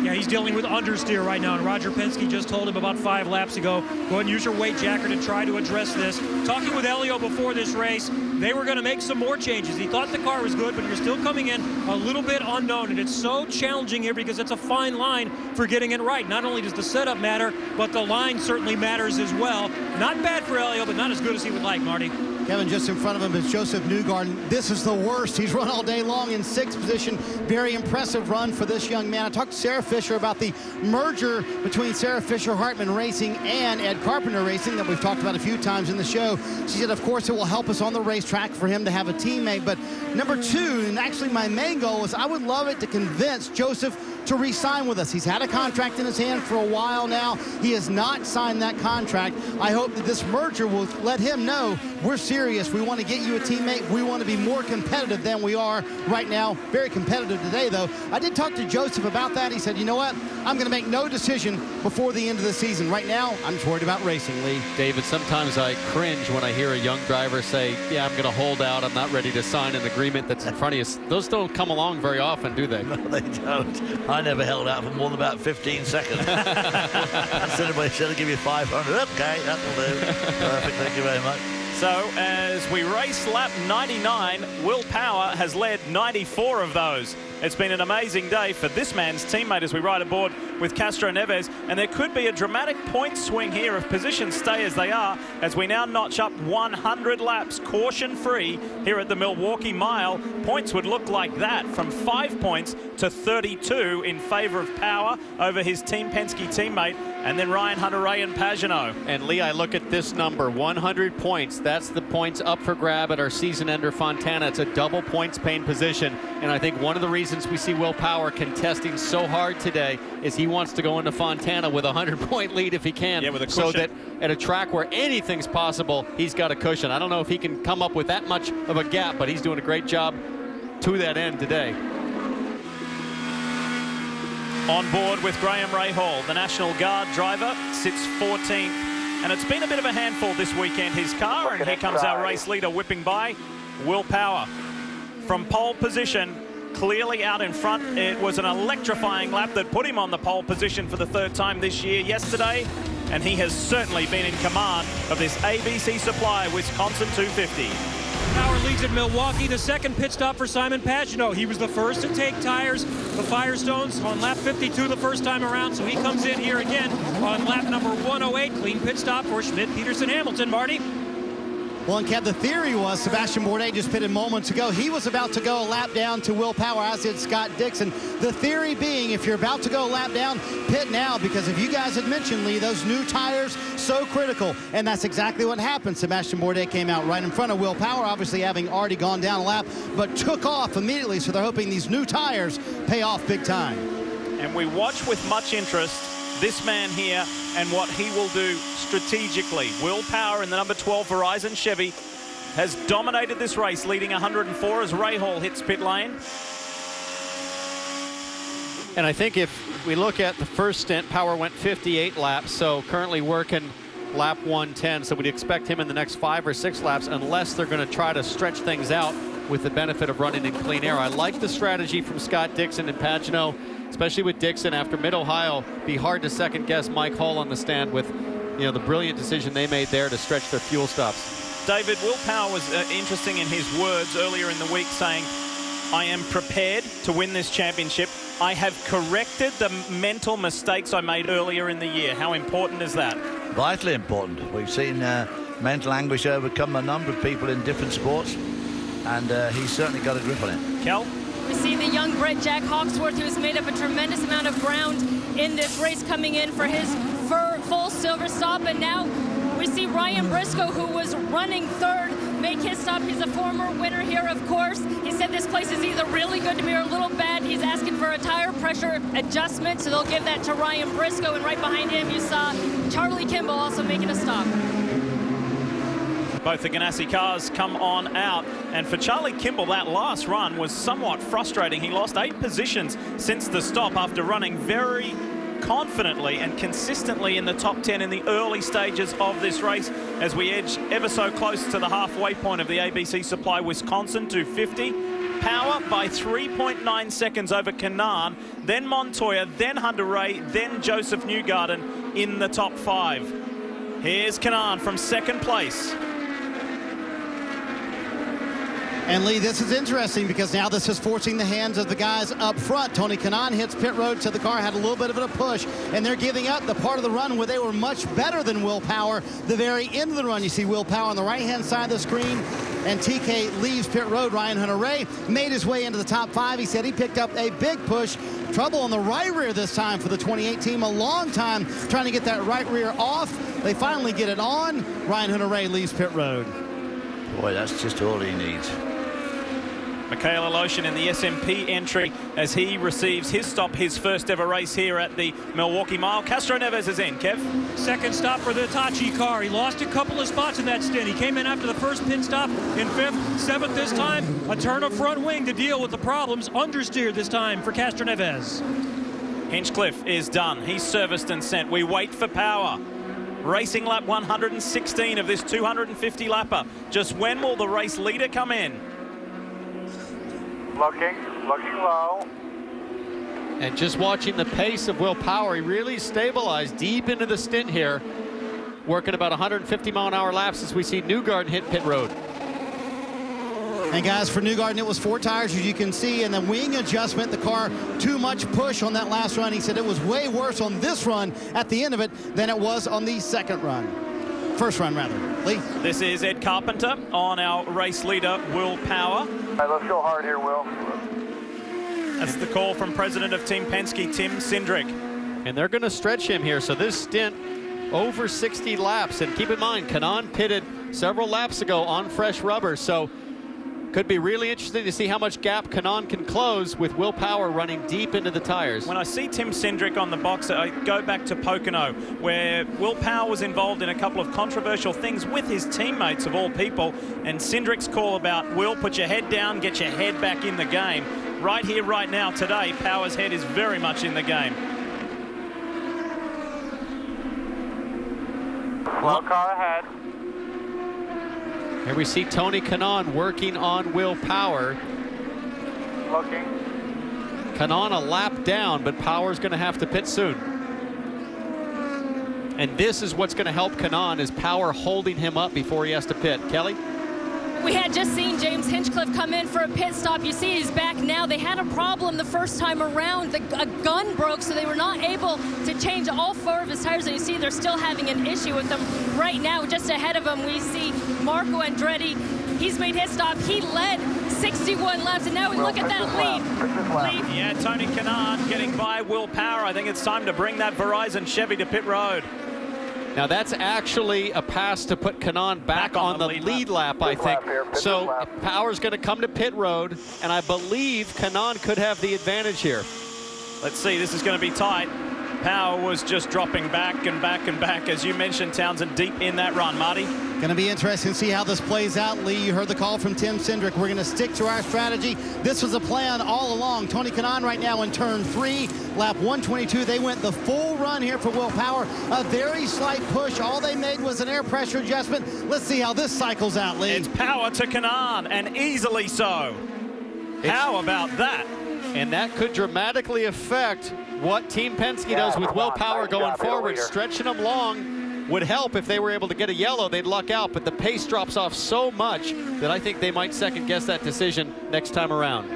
Yeah, he's dealing with understeer right now, and Roger Penske just told him about 5 laps ago, go ahead and use your weight jacker to try to address this. Talking with Elio before this race, they were going to make some more changes. He thought the car was good, but you're still coming in a little bit unknown, and it's so challenging here because it's a fine line for getting it right. Not only does the setup matter, but the line certainly matters as well. Not bad for Elio, but not as good as he would like, Marty. Kevin, just in front of him is Joseph Newgarden. This is the worst. He's run all day long in 6th position. Very impressive run for this young man. I talked to Sarah Fisher about the merger between Sarah Fisher Hartman Racing and Ed Carpenter Racing that we've talked about a few times in the show. She said, of course, it will help us on the racetrack for him to have a teammate. But number 2, and actually my main goal is I would love it to convince Joseph to re-sign with us. He's had a contract in his hand for a while now. He has not signed that contract. I hope that this merger will let him know we're serious. We want to get you a teammate. We want to be more competitive than we are right now. Very competitive today, though. I did talk to Joseph about that. He said, you know what? I'm going to make no decision before the end of the season. Right now, I'm just worried about racing, Lee. David, sometimes I cringe when I hear a young driver say, yeah, I'm going to hold out. I'm not ready to sign an agreement that's in front of you. Those don't come along very often, do they? No, they don't. I never held out for more than about 15 seconds. Somebody said I'll give you 500. Okay, that will do. Perfect, thank you very much. So as we race lap 99, Will Power has led 94 of those. It's been an amazing day for this man's teammate as we ride aboard with Castro Neves, and there could be a dramatic point swing here if positions stay as they are as we now notch up 100 laps caution-free here at the Milwaukee Mile. Points would look like that, from 5 points to 32 in favor of Power over his Team Penske teammate, and then Ryan Hunter-Reay and Pagenaud. And Lee, I look at this number, 100 points. That's the points up for grab at our season ender Fontana. It's a double points paying position, and I think one of the reasons we see Will Power contesting so hard today is he wants to go into Fontana with a 100-point lead if he can. Yeah, with a cushion. So that at a track where anything's possible, he's got a cushion. I don't know if he can come up with that much of a gap, but he's doing a great job to that end today. On board with Graham Rahal, the National Guard driver, sits 14th. And it's been a bit of a handful this weekend, his car. And here comes our race leader whipping by, Will Power. From pole position, clearly out in front. It was an electrifying lap that put him on the pole position for the 3rd time this year yesterday. And he has certainly been in command of this ABC Supply Wisconsin 250. Power leads at Milwaukee. The 2nd pit stop for Simon Pagenaud. He was the first to take tires, the Firestones, on lap 52 the first time around. So he comes in here again on lap number 108. Clean pit stop for Schmidt, Peterson, Hamilton. Marty? Well, and Kev, the theory was Sebastian Bourdais just pitted moments ago. He was about to go a lap down to Will Power, as did Scott Dixon. The theory being, if you're about to go a lap down, pit now, because if you guys had mentioned, Lee, those new tires, so critical. And that's exactly what happened. Sebastian Bourdais came out right in front of Will Power, obviously having already gone down a lap, but took off immediately. So they're hoping these new tires pay off big time. And we watch with much interest this man here and what he will do strategically. Will Power in the number 12 Verizon Chevy has dominated this race, leading 104 as Rahal hits pit lane. And I think if we look at the first stint, Power went 58 laps, so currently working lap 110. So we'd expect him in the next 5 or 6 laps, unless they're going to try to stretch things out with the benefit of running in clean air. I like the strategy from Scott Dixon and Pagenaud. especially with Dixon after Mid-Ohio. Be hard to second guess Mike Hall on the stand with, you know, the brilliant decision they made there to stretch their fuel stops. David, Will Power was interesting in his words earlier in the week, saying, I am prepared to win this championship. I have corrected the mental mistakes I made earlier in the year. How important is that? Vitally important. We've seen mental anguish overcome a number of people in different sports, and he's certainly got a grip on it. Kel? We see the young bred Jack Hawksworth, who's made up a tremendous amount of ground in this race, coming in for his full silver stop. And now we see Ryan Briscoe, who was running third, make his stop. He's a former winner here, of course. He said this place is either really good to me or a little bad. He's asking for a tire pressure adjustment, so they'll give that to Ryan Briscoe. And right behind him, you saw Charlie Kimball also making a stop. Both the Ganassi cars come on out, and for Charlie Kimball, that last run was somewhat frustrating. He lost 8 positions since the stop after running very confidently and consistently in the top 10 in the early stages of this race as we edge ever so close to the halfway point of the ABC Supply Wisconsin 250. Power by 3.9 seconds over Kanaan, then Montoya, then Hunter Ray, then Joseph Newgarden in the top 5. Here's Kanaan from second place. And Lee, this is interesting because now this is forcing the hands of the guys up front. Tony Kanaan hits pit road, so the car had a little bit of a push, and they're giving up the part of the run where they were much better than Will Power. The very end of the run, you see Will Power on the right-hand side of the screen, and TK leaves pit road. Ryan Hunter-Reay made his way into the top 5. He said he picked up a big push. Trouble on the right rear this time for the 28 team. A long time trying to get that right rear off. They finally get it on. Ryan Hunter-Reay leaves pit road. Boy, that's just all he needs. Michael Aloshin in the SMP entry as he receives his stop, his first ever race here at the Milwaukee Mile. Castro Neves is in. Kev? Second stop for the Hitachi car. He lost a couple of spots in that stint. He came in after the first pit stop in 5th, 7th this time. A turn of front wing to deal with the problems. Understeered this time for Castro Neves. Hinchcliffe is done. He's serviced and sent. We wait for Power. Racing lap 116 of this 250 lapper. Just when will the race leader come in? Looking low. And just watching the pace of Will Power, he really stabilized deep into the stint here, working about 150 mile an hour laps as we see Newgarden hit pit road. And guys, for Newgarden, it was 4 tires, as you can see, and the wing adjustment, the car, too much push on that last run. He said it was way worse on this run at the end of it than it was on the second run. First run, rather. Lee? This is Ed Carpenter on our race leader, Will Power. All right, let's go hard here, Will. That's the call from president of Team Penske, Tim Cindric. And they're going to stretch him here. So this stint, over 60 laps. And keep in mind, Kanaan pitted several laps ago on fresh rubber. So could be really interesting to see how much gap Kanaan can close with Will Power running deep into the tires. When I see Tim Cindric on the box, I go back to Pocono, where Will Power was involved in a couple of controversial things with his teammates, of all people. And Cindric's call about, Will, put your head down, get your head back in the game. Right here, right now, today, Power's head is very much in the game. Slow car ahead. Here we see Tony Kanaan working on Will Power. Looking. Kanaan a lap down, but Power's going to have to pit soon. And this is what's going to help Kanaan, is Power holding him up before he has to pit. Kelly? We had just seen James Hinchcliffe come in for a pit stop. You see he's back now. They had a problem the first time around. A gun broke, so they were not able to change all 4 of his tires. And you see they're still having an issue with them right now. Just ahead of him, we see Marco Andretti. He's made his stop. He led 61 laps, and now we look at that lead. Yeah, Tony Kanaan getting by Will Power. I think it's time to bring that Verizon Chevy to pit road. Now that's actually a pass to put Kanaan back on the lead lap, I think. So Power's going to come to pit road, and I believe Kanaan could have the advantage here. Let's see, this is going to be tight. Power was just dropping back and back and back, as you mentioned, Townsend, deep in that run. Marty? Going to be interesting to see how this plays out. Lee, you heard the call from Tim Cindric. We're going to stick to our strategy. This was a plan all along. Tony Kanaan right now in turn 3, lap 122. They went the full run here for Will Power. A very slight push. All they made was an air pressure adjustment. Let's see how this cycles out, Lee. It's Power to Kanaan, and easily so. How about that? And that could dramatically affect what Team Penske does with Will Power going forward. Stretching them long would help. If they were able to get a yellow, they'd luck out, but the pace drops off so much that I think they might second guess that decision next time around.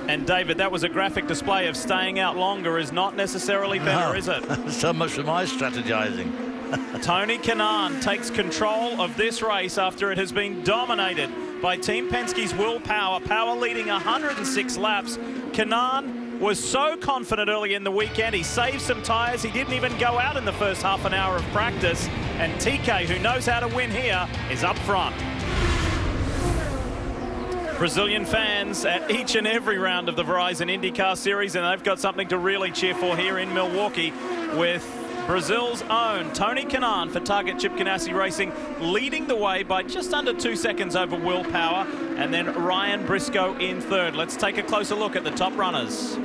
And David, that was a graphic display of staying out longer is not necessarily better, is it? So much for my strategizing. Tony Kanaan takes control of this race after it has been dominated by Team Penske's Will Power. Power leading 106 laps. Kanaan was so confident early in the weekend. He saved some tyres. He didn't even go out in the first half an hour of practice. And TK, who knows how to win here, is up front. Brazilian fans at each and every round of the Verizon IndyCar Series, and they've got something to really cheer for here in Milwaukee with Brazil's own Tony Kanaan for Target Chip Ganassi Racing, leading the way by just under 2 seconds over Will Power, and then Ryan Briscoe in third. Let's take a closer look at the top runners.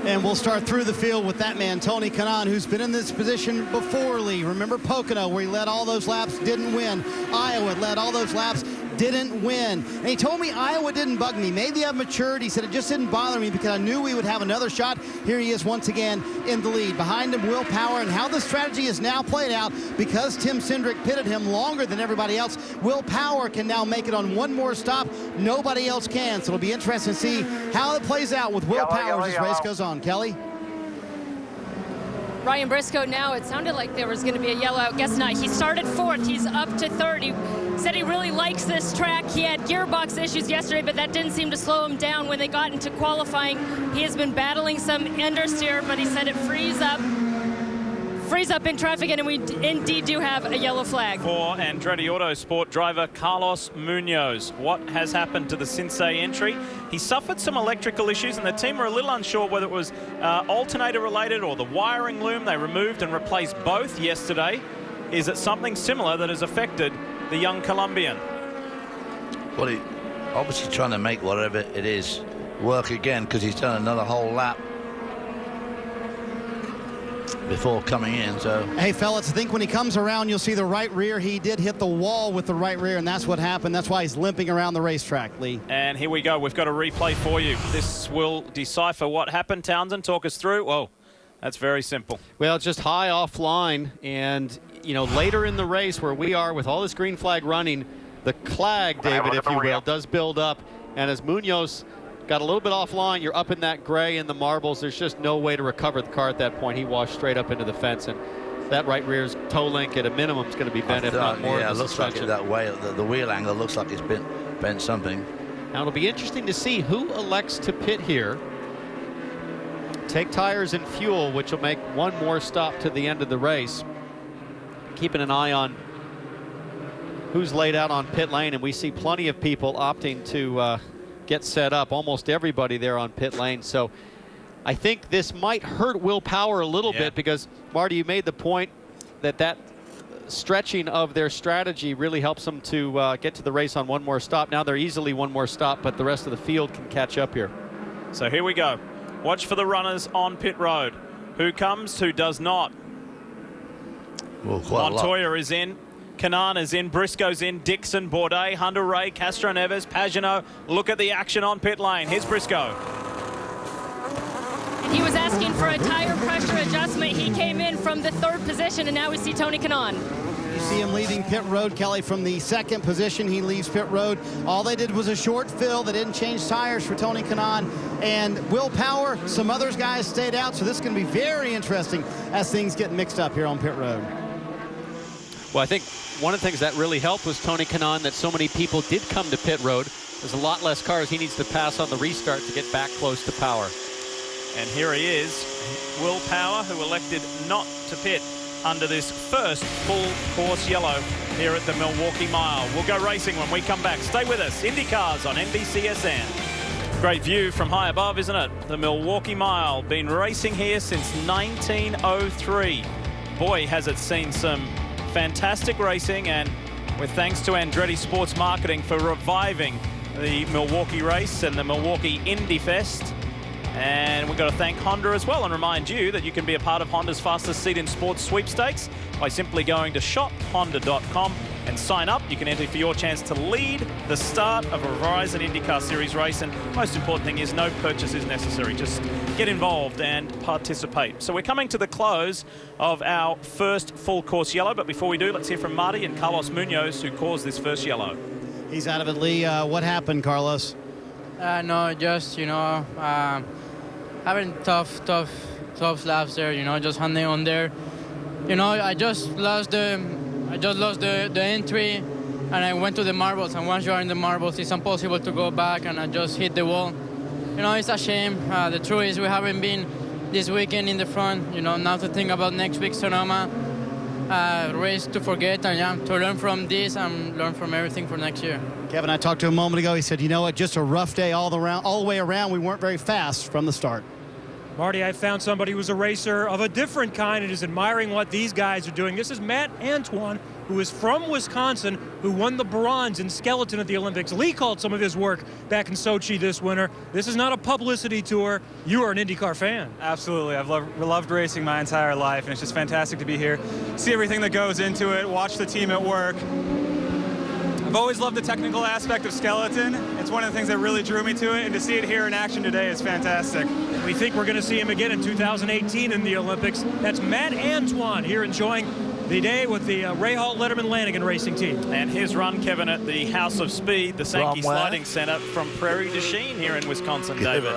And we'll start through the field with that man, Tony Kanaan, who's been in this position before, Lee. Remember Pocono, where he led all those laps, didn't win. Iowa led all those laps, didn't win. And he told me Iowa didn't bug me. Maybe I've matured. He said it just didn't bother me because I knew we would have another shot. Here he is once again in the lead. Behind him, Will Power, and how the strategy is now played out because Tim Cindric pitted him longer than everybody else. Will Power can now make it on one more stop. Nobody else can. So it'll be interesting to see how it plays out with Will Power as this race goes on. Kelly? Ryan Briscoe now, it sounded like there was going to be a yellow. I guess not. He started fourth. He's up to third. He said he really likes this track. He had gearbox issues yesterday, but that didn't seem to slow him down when they got into qualifying. He has been battling some understeer, but he said it frees up in traffic, and we indeed do have a yellow flag. For Andretti Autosport driver Carlos Munoz. What has happened to the Cincé entry? He suffered some electrical issues, and the team were a little unsure whether it was alternator related or the wiring loom. They removed and replaced both yesterday. Is it something similar that has affected the young Colombian? Well, he obviously trying to make whatever it is work again, because he's done another whole lap before coming in. So hey fellas, I think when he comes around you'll see the right rear. He did hit the wall with the right rear, and that's what happened. That's why he's limping around the racetrack, Lee. And here we go. We've got a replay for you. This will decipher what happened. Townsend, talk us through. Whoa, that's very simple. Well, just high offline, and you know, later in the race where we are with all this green flag running, the clag, David, if you will, does build up, and as Munoz got a little bit offline, you're up in that gray and the marbles. There's just no way to recover the car at that point. He washed straight up into the fence, and that right rear's toe link at a minimum is going to be bent, if not more. Yeah, it looks like it that way. The wheel angle looks like it's bent something. Now it'll be interesting to see who elects to pit here. Take tires and fuel, which will make one more stop to the end of the race. Keeping an eye on who's laid out on pit lane, and we see plenty of people opting to get set up. Almost everybody there on pit lane. So I think this might hurt Will Power a little bit, because Marty, you made the point that stretching of their strategy really helps them to get to the race on one more stop. Now they're easily one more stop, but the rest of the field can catch up here. So here we go. Watch for the runners on pit road. Who comes, who does not? Well, Montoya is in. Kanaan is in, Briscoe's in, Dixon, Bourdais, Hunter Ray, Castro Neves, Pagenaud. Look at the action on pit lane. Here's Briscoe. And he was asking for a tire pressure adjustment. He came in from the third position, and now we see Tony Kanaan. You see him leaving pit road, Kelly, from the second position. He leaves pit road. All they did was a short fill. They didn't change tires for Tony Kanaan. And Will Power, some others guys stayed out, so this is going to be very interesting as things get mixed up here on pit road. Well, I think one of the things that really helped was Tony Kanaan, that so many people did come to pit road. There's a lot less cars he needs to pass on the restart to get back close to Power. And here he is, Will Power, who elected not to pit under this first full course yellow here at the Milwaukee Mile. We'll go racing when we come back. Stay with us. IndyCars on NBCSN. Great view from high above, isn't it? The Milwaukee Mile, been racing here since 1903. Boy, has it seen some fantastic racing, and with thanks to Andretti Sports Marketing for reviving the Milwaukee race and the Milwaukee Indy Fest. And we've got to thank Honda as well, and remind you that you can be a part of Honda's fastest seat in sports sweepstakes by simply going to shophonda.com and sign up. You can enter for your chance to lead the start of a Verizon IndyCar Series race. And most important thing is no purchase is necessary. Just get involved and participate. So we're coming to the close of our first full course yellow. But before we do, let's hear from Marty and Carlos Munoz, who caused this first yellow. He's out of it, Lee. What happened, Carlos? No, just, having tough laps there, just hanging on there. I just lost the entry, and I went to the marbles, and once you are in the marbles, it's impossible to go back, and I just hit the wall. It's a shame. The truth is we haven't been this weekend in the front, now to think about next week's Sonoma. Race to forget, and to learn from this and learn from everything for next year. Kevin, I talked to him a moment ago. He said, just a rough day all the way around. We weren't very fast from the start. Marty, I found somebody who's a racer of a different kind and is admiring what these guys are doing. This is Matt Antoine, who is from Wisconsin, who won the bronze in skeleton at the Olympics. Lee called some of his work back in Sochi this winter. This is not a publicity tour. You are an IndyCar fan. Absolutely. I've loved racing my entire life, and it's just fantastic to be here, see everything that goes into it, watch the team at work. I've always loved the technical aspect of skeleton. It's one of the things that really drew me to it, and to see it here in action today is fantastic. We think we're going to see him again in 2018 in the Olympics. That's Matt Antoine here enjoying the day with the Ray Hall Letterman Lanigan racing team. And his run, Kevin, at the House of Speed, the Sankey Sliding Center from Prairie du Chien here in Wisconsin, David.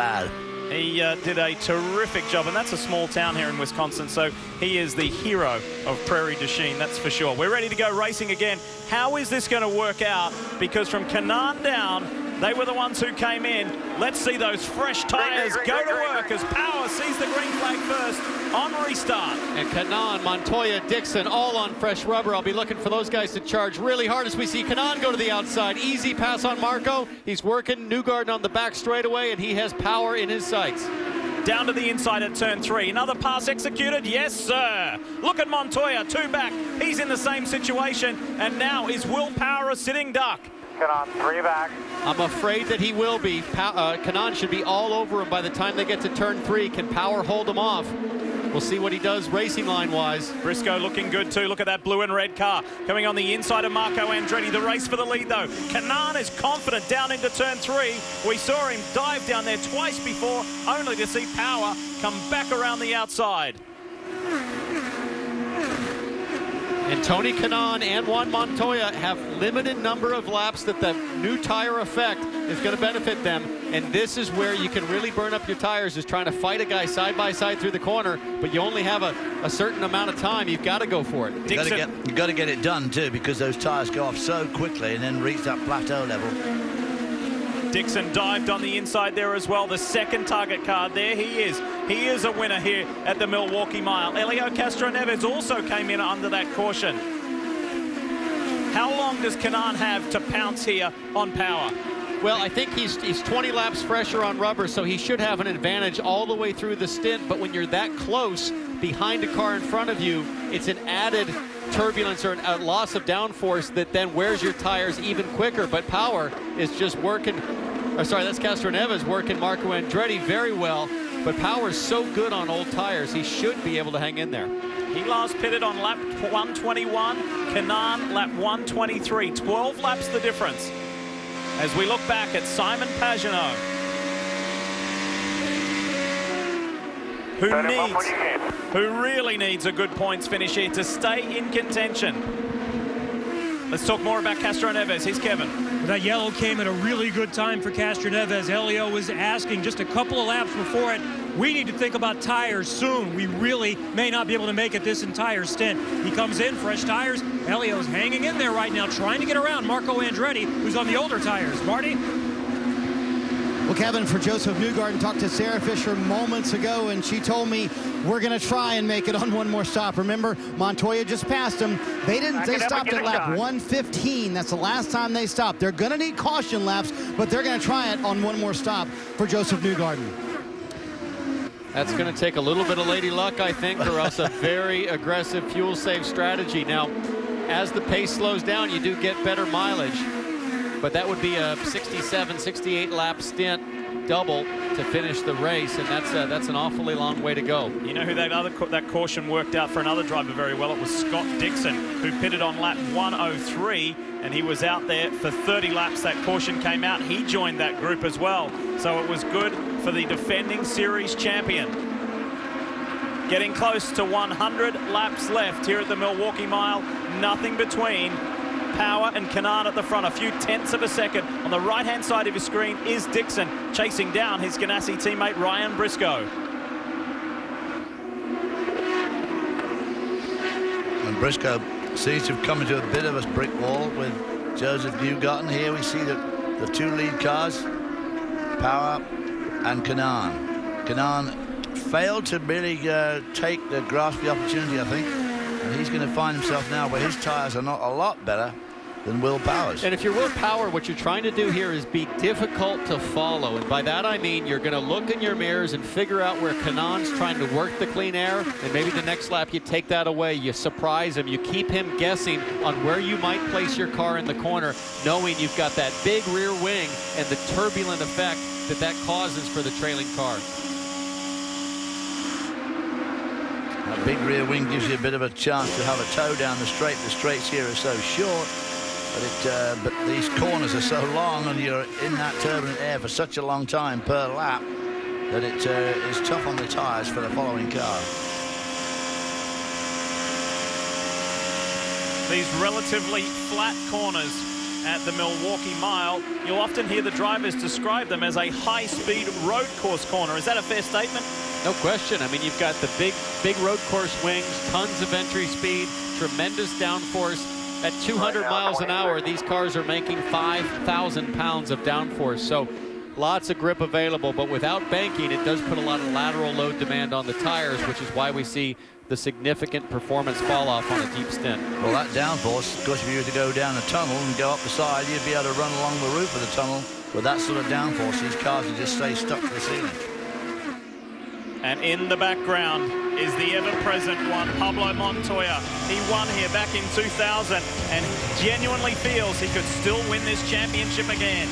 He did a terrific job, and that's a small town here in Wisconsin, so he is the hero of Prairie du Chien, that's for sure. We're ready to go racing again. How is this going to work out? Because from Canaan down, they were the ones who came in. Let's see those fresh tires go to work as Power sees the green flag first on restart. And Canaan, Montoya, Dixon, all on fresh rubber. I'll be looking for those guys to charge really hard as we see Canaan go to the outside. Easy pass on Marco. He's working Newgarden on the back straightaway, and he has Power in his sights. Down to the inside at turn 3. Another pass executed. Yes, sir. Look at Montoya, 2 back. He's in the same situation. And now is Will Power a sitting duck? Canaan 3 back. I'm afraid that he will be. Canaan should be all over him by the time they get to turn 3. Can Power hold him off? We'll see what he does racing line-wise. Briscoe looking good too. Look at that blue and red car coming on the inside of Marco Andretti. The race for the lead though. Canaan is confident down into turn 3. We saw him dive down there twice before, only to see Power come back around the outside. And Tony Kanaan and Juan Montoya have limited number of laps that the new tire effect is going to benefit them. And this is where you can really burn up your tires, is trying to fight a guy side by side through the corner, but you only have a certain amount of time. You've got to go for it. You've got to get it done too, because those tires go off so quickly and then reach that plateau level. Dixon dived on the inside there as well. The second target card, there he is. He is a winner here at the Milwaukee Mile. Elio Castroneves also came in under that caution. How long does Canaan have to pounce here on Power? Well, I think he's 20 laps fresher on rubber, so he should have an advantage all the way through the stint. But when you're that close behind a car in front of you, it's an added turbulence or a loss of downforce that then wears your tires even quicker. But Power is just working, or sorry, that's Castroneves working Marco Andretti very well. But Power is so good on old tires, he should be able to hang in there. He last pitted on lap 121, Canaan lap 123. 12 laps the difference. As we look back at Simon Pagenaud, who really needs a good points finish here to stay in contention. Let's talk more about Castroneves. Here's Kevin. That yellow came at a really good time for Castroneves. Elio was asking just a couple of laps before it, we need to think about tires soon. We really may not be able to make it this entire stint. He comes in, fresh tires. Elio's hanging in there right now, trying to get around Marco Andretti, who's on the older tires. Marty? Well, Kevin, for Joseph Newgarden, talked to Sarah Fisher moments ago, and she told me we're going to try and make it on one more stop. Remember, Montoya just passed him. They stopped at lap 115. That's the last time they stopped. They're going to need caution laps, but they're going to try it on one more stop for Joseph Newgarden. That's going to take a little bit of lady luck, I think, or else a very aggressive fuel save strategy. Now, as the pace slows down, you do get better mileage, but that would be a 67, 68 lap stint double to finish the race, and that's an awfully long way to go. You know who that caution worked out for another driver very well? It was Scott Dixon, who pitted on lap 103, and he was out there for 30 laps. That caution came out. He joined that group as well. So it was good for the defending series champion. Getting close to 100 laps left here at the Milwaukee Mile. Nothing between Power and Kanaan at the front. A few tenths of a second. On the right-hand side of your screen is Dixon chasing down his Ganassi teammate Ryan Briscoe. And Briscoe seems to have come into a bit of a brick wall with Joseph Newgarden. Here we see the two lead cars, Power and Kanaan. Kanaan failed to really grasp the opportunity, I think. And he's going to find himself now where his tires are not a lot better than Will Power's. And if you're Will Power, what you're trying to do here is be difficult to follow. And by that I mean you're going to look in your mirrors and figure out where Kanaan's trying to work the clean air, and maybe the next lap you take that away, you surprise him, you keep him guessing on where you might place your car in the corner, knowing you've got that big rear wing and the turbulent effect that causes for the trailing car. That big rear wing gives you a bit of a chance to have a tow down the straight. The straights here are so short, but these corners are so long, and you're in that turbulent air for such a long time per lap that it is tough on the tires for the following car. These relatively flat corners at the Milwaukee Mile, you'll often hear the drivers describe them as a high-speed road course corner. Is that a fair statement? No question. I mean, you've got the big road course wings, tons of entry speed, tremendous downforce. At 200 miles an hour, these cars are making 5,000 pounds of downforce. So lots of grip available, but without banking, it does put a lot of lateral load demand on the tires, which is why we see the significant performance fall off on a deep stint. Well, that downforce, of course, if you were to go down a tunnel and go up the side, you'd be able to run along the roof of the tunnel. With that sort of downforce, these cars would just stay stuck to the ceiling. And in the background is the ever-present one, Pablo Montoya. He won here back in 2000 and genuinely feels he could still win this championship again.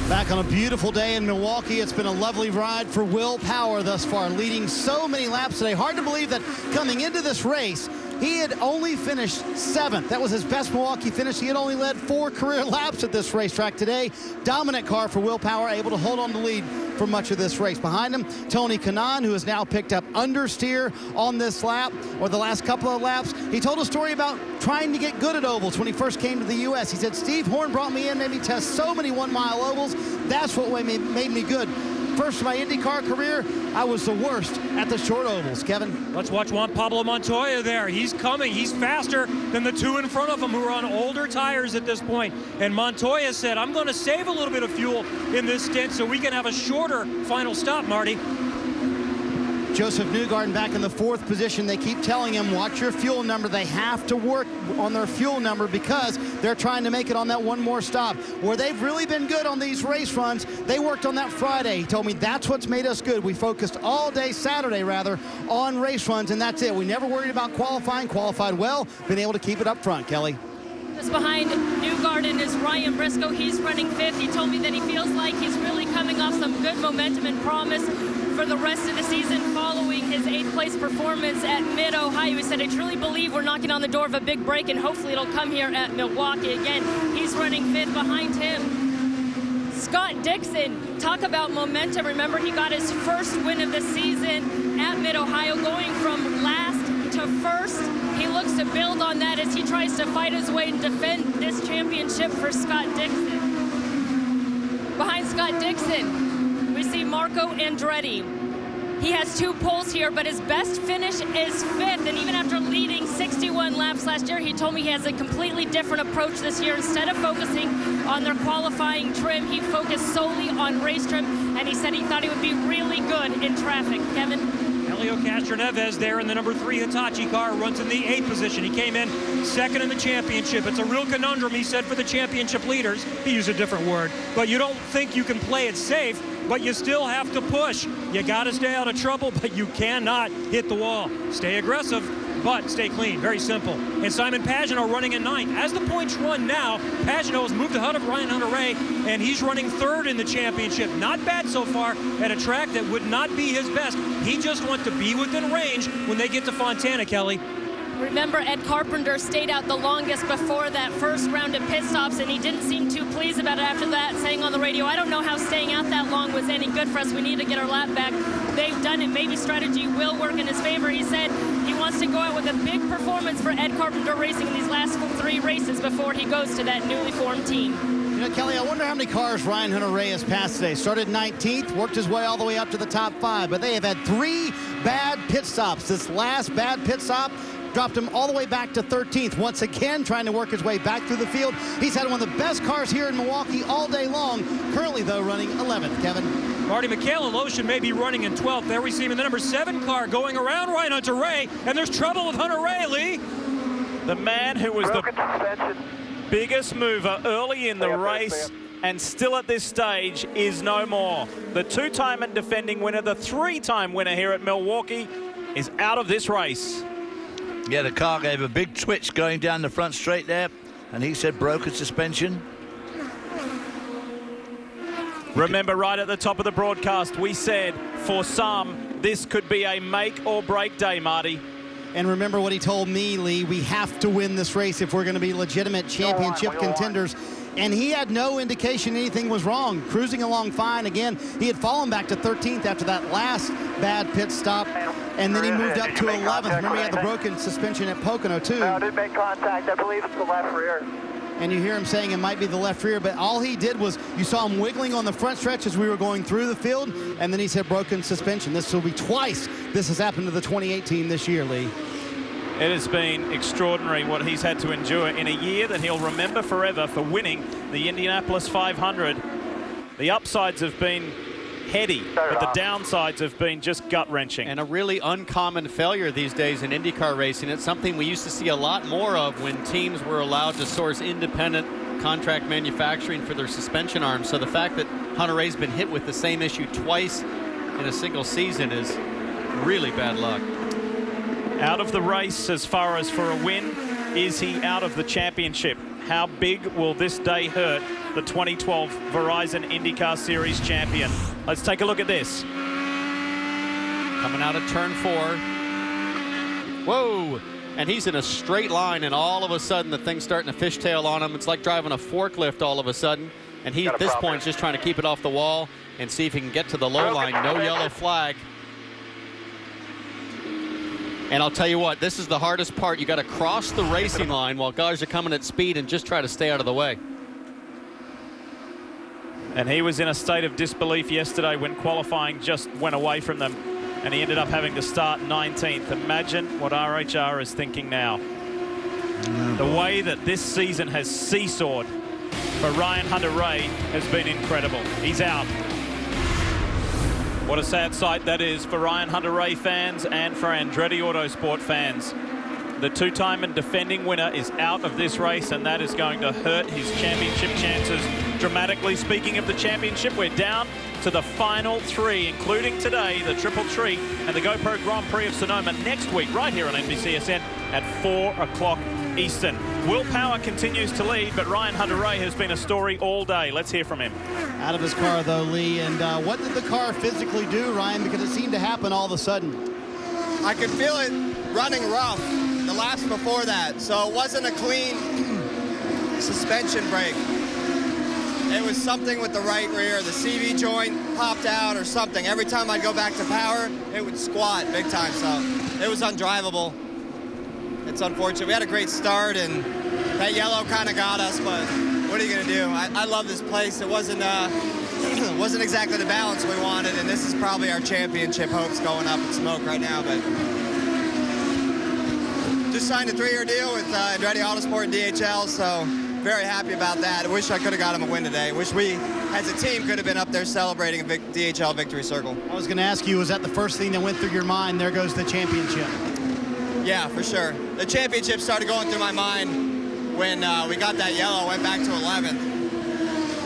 Back on a beautiful day in Milwaukee. It's been a lovely ride for Will Power thus far, leading so many laps today. Hard to believe that coming into this race, he had only finished 7th. That was his best Milwaukee finish. He had only led 4 career laps at this racetrack today. Dominant car for Will Power, able to hold on the lead for much of this race. Behind him, Tony Kanaan, who has now picked up understeer on this lap, or the last couple of laps. He told a story about trying to get good at ovals when he first came to the U.S. He said, Steve Horn brought me in, made me test so many 1-mile ovals. That's what made me good. First of my IndyCar career, I was the worst at the short ovals. Kevin? Let's watch Juan Pablo Montoya there. He's coming. He's faster than the 2 in front of him who are on older tires at this point. And Montoya said, I'm going to save a little bit of fuel in this stint so we can have a shorter final stop, Marty. Joseph Newgarden back in the 4th position. They keep telling him, watch your fuel number. They have to work on their fuel number because they're trying to make it on that one more stop. Where they've really been good on these race runs, they worked on that Friday. He told me that's what's made us good. We focused all day, Saturday rather, on race runs, and that's it. We never worried about qualifying. Qualified well, been able to keep it up front, Kelly. Just behind Newgarden is Ryan Briscoe. He's running 5th. He told me that he feels like he's really coming off some good momentum and promise for the rest of the season following his 8th place performance at Mid-Ohio. He said, I truly believe we're knocking on the door of a big break, and hopefully it'll come here at Milwaukee. Again, he's running 5th. Behind him, Scott Dixon. Talk about momentum. Remember, he got his first win of the season at Mid-Ohio, going from last to first. He looks to build on that as he tries to fight his way and defend this championship for Scott Dixon. Behind Scott Dixon, we see Marco Andretti. He has 2 poles here, but his best finish is 5th. And even after leading 61 laps last year, he told me he has a completely different approach this year. Instead of focusing on their qualifying trim, he focused solely on race trim. And he said he thought he would be really good in traffic. Kevin? Elio Castroneves there in the number 3 Hitachi car, runs in the 8th position. He came in 2nd in the championship. It's a real conundrum, he said, for the championship leaders. He used a different word. But you don't think you can play it safe, but you still have to push. You got to stay out of trouble, but you cannot hit the wall. Stay aggressive, but stay clean. Very simple. And Simon Pagenaud running in 9th. As the points run now, Pagenaud has moved ahead of Ryan Hunter-Reay, and he's running 3rd in the championship. Not bad so far at a track that would not be his best. He just wants to be within range when they get to Fontana, Kelly. Remember, Ed Carpenter stayed out the longest before that first round of pit stops, and he didn't seem too pleased about it after that, saying on the radio, I don't know how staying out that long was any good for us. We need to get our lap back. They've done it. Maybe strategy will work in his favor. He said he wants to go out with a big performance for Ed Carpenter Racing in these last 3 races before he goes to that newly formed team. You know, Kelly, I wonder how many cars Ryan Hunter-Reay has passed today. Started 19th, worked his way all the way up to the top 5, but they have had 3 bad pit stops. This last bad pit stop dropped him all the way back to 13th. Once again, trying to work his way back through the field. He's had one of the best cars here in Milwaukee all day long. Currently, though, running 11th. Kevin. Marty McCallum may be running in 12th. There we see him in the number 7 car going around Ryan Hunter-Reay, and there's trouble with Hunter-Reay, Lee. The man who was the biggest mover early in the race and still at this stage is no more. The 2-time and defending winner, the 3-time winner here at Milwaukee, is out of this race. Yeah, the car gave a big twitch going down the front straight there, and he said broken suspension. Remember, right at the top of the broadcast, we said for some, this could be a make or break day, Marty. And remember what he told me, Lee, we have to win this race if we're going to be legitimate championship contenders. And he had no indication anything was wrong. Cruising along fine. Again, he had fallen back to 13th after that last bad pit stop. And then he moved up to 11th. Remember, he had the broken suspension at Pocono, too. No, didn't make contact. I believe it's the left rear. And you hear him saying it might be the left rear, but all he did was, you saw him wiggling on the front stretch as we were going through the field, and then he said broken suspension. This will be twice this has happened to the 2018 this year, Lee. It has been extraordinary what he's had to endure in a year that he'll remember forever for winning the Indianapolis 500. The upsides have been heady, but the downsides have been just gut-wrenching. And a really uncommon failure these days in IndyCar racing. It's something we used to see a lot more of when teams were allowed to source independent contract manufacturing for their suspension arms. So the fact that Hunter-Reay's been hit with the same issue twice in a single season is really bad luck. Out of the race as far as for a win. Is he out of the championship? How big will this day hurt the 2012 Verizon IndyCar Series champion? Let's take a look at this. Coming out of turn 4. Whoa! And he's in a straight line, and all of a sudden the thing's starting to fishtail on him. It's like driving a forklift all of a sudden. And he, at this point, is just trying to keep it off the wall and see if he can get to the low line. No yellow flag. And I'll tell you what, this is the hardest part. You got to cross the racing line while guys are coming at speed and just try to stay out of the way. And he was in a state of disbelief yesterday when qualifying just went away from them, and he ended up having to start 19th. Imagine what RHR is thinking now. The way that this season has seesawed for Ryan Hunter-Reay has been incredible. He's out. What a sad sight that is for Ryan Hunter-Reay fans and for Andretti Autosport fans. The 2-time and defending winner is out of this race, and that is going to hurt his championship chances dramatically. Speaking of the championship, we're down to the final 3, including today, the Triple Treat and the GoPro Grand Prix of Sonoma next week, right here on NBCSN at 4 o'clock Eastern. Will Power continues to lead, but Ryan Hunter-Reay has been a story all day. Let's hear from him. Out of his car, though, Lee. And what did the car physically do, Ryan? Because it seemed to happen all of a sudden. I could feel it running rough the laps before that, so it wasn't a clean suspension brake. It was something with the right rear. The CV joint popped out or something. Every time I'd go back to power, it would squat big time, so it was undrivable. It's unfortunate. We had a great start, and that yellow kind of got us, but what are you going to do? I love this place. It wasn't exactly the balance we wanted, and this is probably our championship hopes going up in smoke right now, but just signed a 3-year deal with Andretti Autosport and DHL, so very happy about that. I wish I could have got him a win today. Wish we, as a team, could have been up there celebrating a DHL victory circle. I was going to ask you, was that the first thing that went through your mind? There goes the championship. Yeah, for sure. The championship started going through my mind when we got that yellow, went back to 11th.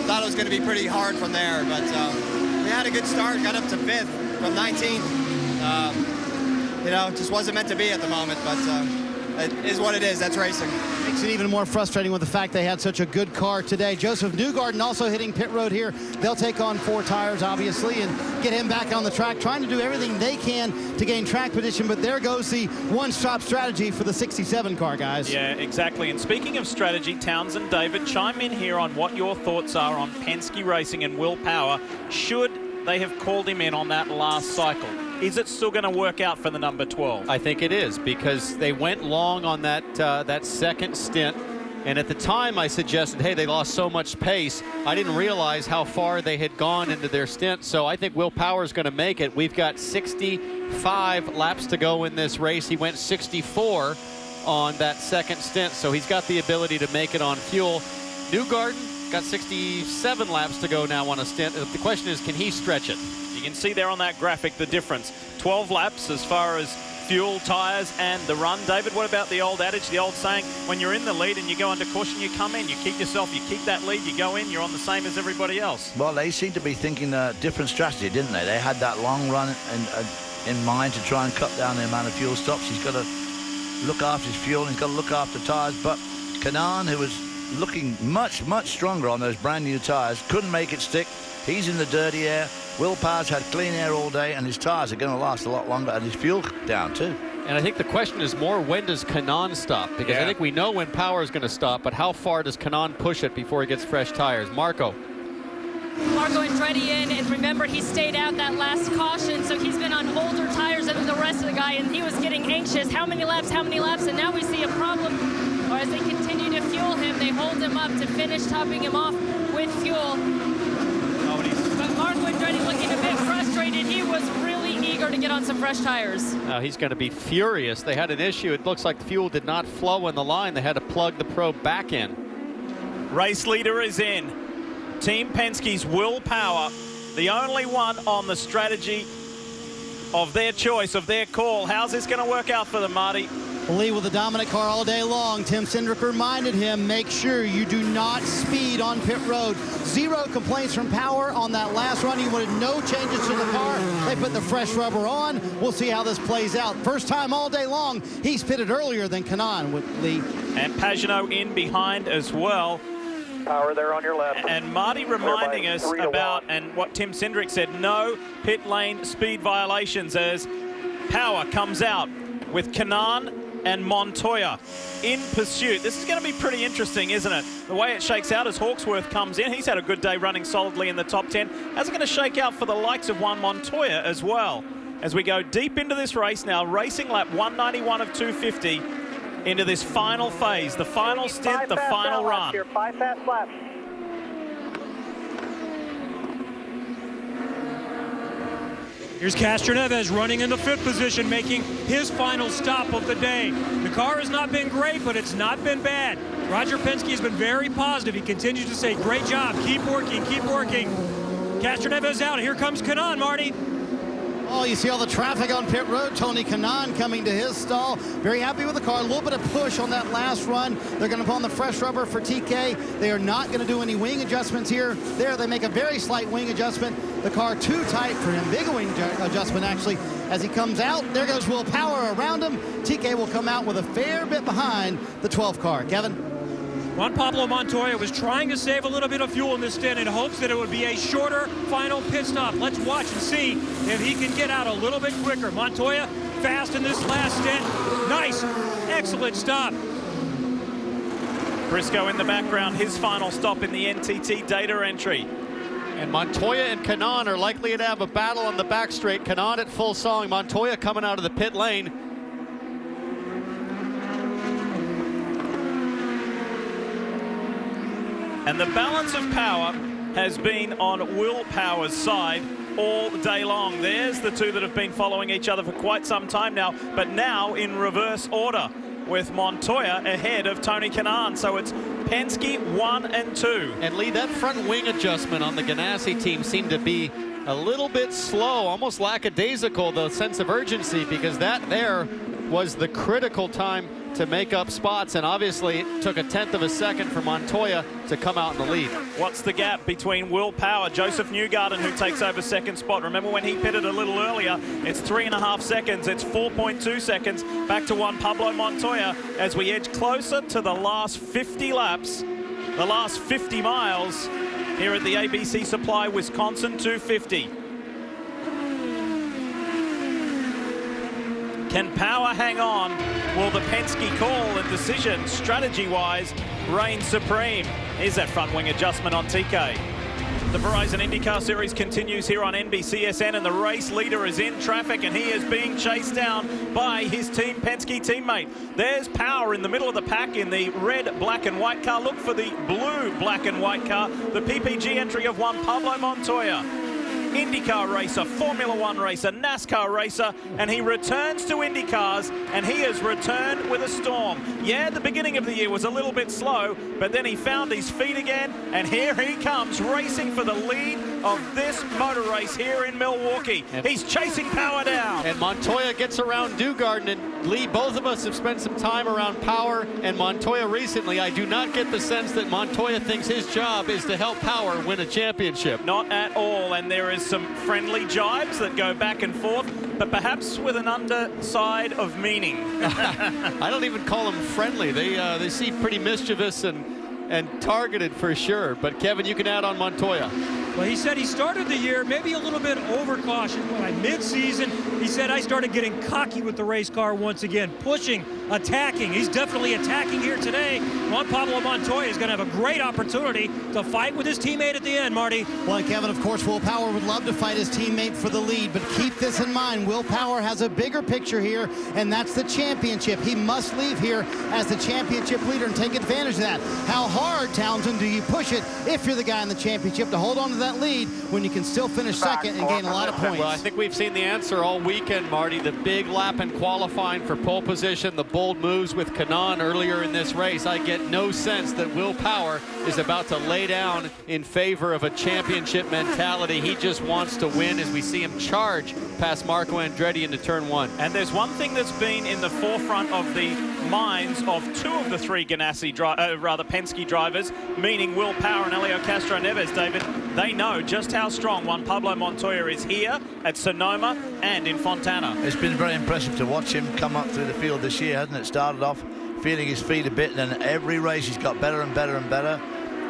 Thought it was going to be pretty hard from there, but we had a good start, got up to 5th from 19th. You know, just wasn't meant to be at the moment, but it is what it is. That's racing. Makes it even more frustrating with the fact they had such a good car today. Joseph Newgarden also hitting pit road here. They'll take on 4 tires, obviously, and get him back on the track, trying to do everything they can to gain track position. But there goes the one-stop strategy for the 67 car, guys. Yeah, exactly. And speaking of strategy, Townsend, David, chime in here on what your thoughts are on Penske Racing and Will Power. Should they have called him in on that last cycle? Is it still going to work out for the number 12? I think it is, because they went long on that second stint. And at the time, I suggested, hey, they lost so much pace. I didn't realize how far they had gone into their stint. So I think Will Power is going to make it. We've got 65 laps to go in this race. He went 64 on that second stint. So he's got the ability to make it on fuel. Newgarden got 67 laps to go now on a stint. The question is, can he stretch it? You can see there on that graphic the difference. 12 laps as far as fuel, tires, and the run. David, what about the old adage, the old saying, when you're in the lead and you go under caution, you come in, you keep that lead, you go in, you're on the same as everybody else? Well, they seem to be thinking a different strategy, didn't they? They had that long run in mind to try and cut down the amount of fuel stops. He's got to look after his fuel, and he's got to look after tires. But Kanaan, who was looking much, much stronger on those brand new tires, couldn't make it stick. He's in the dirty air. Will Power's had clean air all day, and his tires are going to last a lot longer, and his fuel down too. And I think the question is more, when does Kanaan stop? Because I think we know when Power is going to stop, but how far does Kanaan push it before he gets fresh tires? Marco Andretti in, and remember, he stayed out that last caution, so he's been on older tires than the rest of the guy, and he was getting anxious. How many laps? And now we see a problem. Or as they continue to fuel him, they hold him up to finish topping him off with fuel. But Marco Andretti looking a bit frustrated. He was really eager to get on some fresh tires. He's going to be furious. They had an issue. It looks like the fuel did not flow in the line. They had to plug the probe back in. Race leader is in. Team Penske's Will Power, the only one on the strategy of their choice, of their call. How's this going to work out for them, Marty? Lee with the dominant car all day long. Tim Cindric reminded him, make sure you do not speed on pit road. 0 complaints from Power on that last run. He wanted no changes to the car. They put the fresh rubber on. We'll see how this plays out. First time all day long, he's pitted earlier than Kanaan with Lee. And Pagenaud in behind as well. Power there on your left. And Marty reminding us about, and what Tim Cindric said, no pit lane speed violations as Power comes out with Kanaan and Montoya in pursuit. This is going to be pretty interesting, isn't it? The way it shakes out as Hawksworth comes in. He's had a good day running solidly in the top 10. How's it going to shake out for the likes of Juan Montoya as well? As we go deep into this race now, racing lap 191 of 250 into this final phase, the final stint, the final run. 5 fast laps. Here's Castroneves running in the 5th position, making his final stop of the day. The car has not been great, but it's not been bad. Roger Penske has been very positive. He continues to say, great job, keep working, keep working. Castroneves out, here comes Kanaan, Marty. Oh, you see all the traffic on pit road. Tony Kanaan coming to his stall. Very happy with the car. A little bit of push on that last run. They're going to put on the fresh rubber for TK. They are not going to do any wing adjustments here. There, they make a very slight wing adjustment. The car too tight for him. Big wing adjustment, actually, as he comes out. There goes Will Power around him. TK will come out with a fair bit behind the 12 car. Kevin? Juan Pablo Montoya was trying to save a little bit of fuel in this stint in hopes that it would be a shorter final pit stop. Let's watch and see if he can get out a little bit quicker. Montoya fast in this last stint. Nice, excellent stop. Briscoe in the background, his final stop in the NTT data entry. And Montoya and Kanaan are likely to have a battle on the back straight. Kanaan at full song. Montoya coming out of the pit lane. And the balance of power has been on Will Power's side all day long. There's the two that have been following each other for quite some time now, but now in reverse order with Montoya ahead of Tony Kanaan. So it's Penske 1 and 2. And Lee, that front wing adjustment on the Ganassi team seemed to be a little bit slow, almost lackadaisical, the sense of urgency, because that there was the critical time to make up spots, and obviously it took a 1/10 of a second for Montoya to come out in the lead. What's the gap between Will Power, Joseph Newgarden, who takes over second spot? Remember when he pitted a little earlier? It's 3.5 seconds. It's 4.2 seconds back to Juan Pablo Montoya as we edge closer to the last 50 laps, the last 50 miles here at the ABC Supply Wisconsin 250. Can Power hang on? Will the Penske call and decision, strategy-wise, reign supreme? Here's that front wing adjustment on TK. The Verizon IndyCar Series continues here on NBCSN, and the race leader is in traffic, and he is being chased down by his Team Penske teammate. There's Power in the middle of the pack in the red, black, and white car. Look for the blue, black, and white car, the PPG entry of Juan Pablo Montoya. IndyCar racer, Formula One racer, NASCAR racer, and he returns to IndyCars, and he has returned with a storm. Yeah, the beginning of the year was a little bit slow, but then he found his feet again, and here he comes racing for the lead of this motor race here in Milwaukee. He's chasing Power down. And Montoya gets around Newgarden, and Lee, both of us have spent some time around Power and Montoya recently. I do not get the sense that Montoya thinks his job is to help Power win a championship. Not at all, and there is some friendly jibes that go back and forth, but perhaps with an underside of meaning. I don't even call them friendly. They seem pretty mischievous and targeted for sure. But Kevin, you can add on Montoya. Well, he said he started the year maybe a little bit overcautious. By mid-season, he said, I started getting cocky with the race car once again, pushing, attacking. He's definitely attacking here today. Juan Pablo Montoya is going to have a great opportunity to fight with his teammate at the end, Marty. Well, and Kevin, of course, Will Power would love to fight his teammate for the lead, but keep this in mind. Will Power has a bigger picture here, and that's the championship. He must leave here as the championship leader and take advantage of that. How hard, Townsend, do you push it if you're the guy in the championship to hold on to that lead when you can still finish second and gain a lot of points? Well, I think we've seen the answer all weekend, Marty. The big lap in qualifying for pole position, the bold moves with Kanaan earlier in this race. I get no sense that Will Power is about to lay down in favor of a championship mentality. He just wants to win as we see him charge past Marco Andretti into turn one. And there's one thing that's been in the forefront of the minds of two of the three Penske drivers, meaning Will Power and Helio Castro Neves, David. They know just how strong Juan Pablo Montoya is here at Sonoma and in Fontana. It's been very impressive to watch him come up through the field this year, hasn't it? Started off feeling his feet a bit, and then every race he's got better and better and better.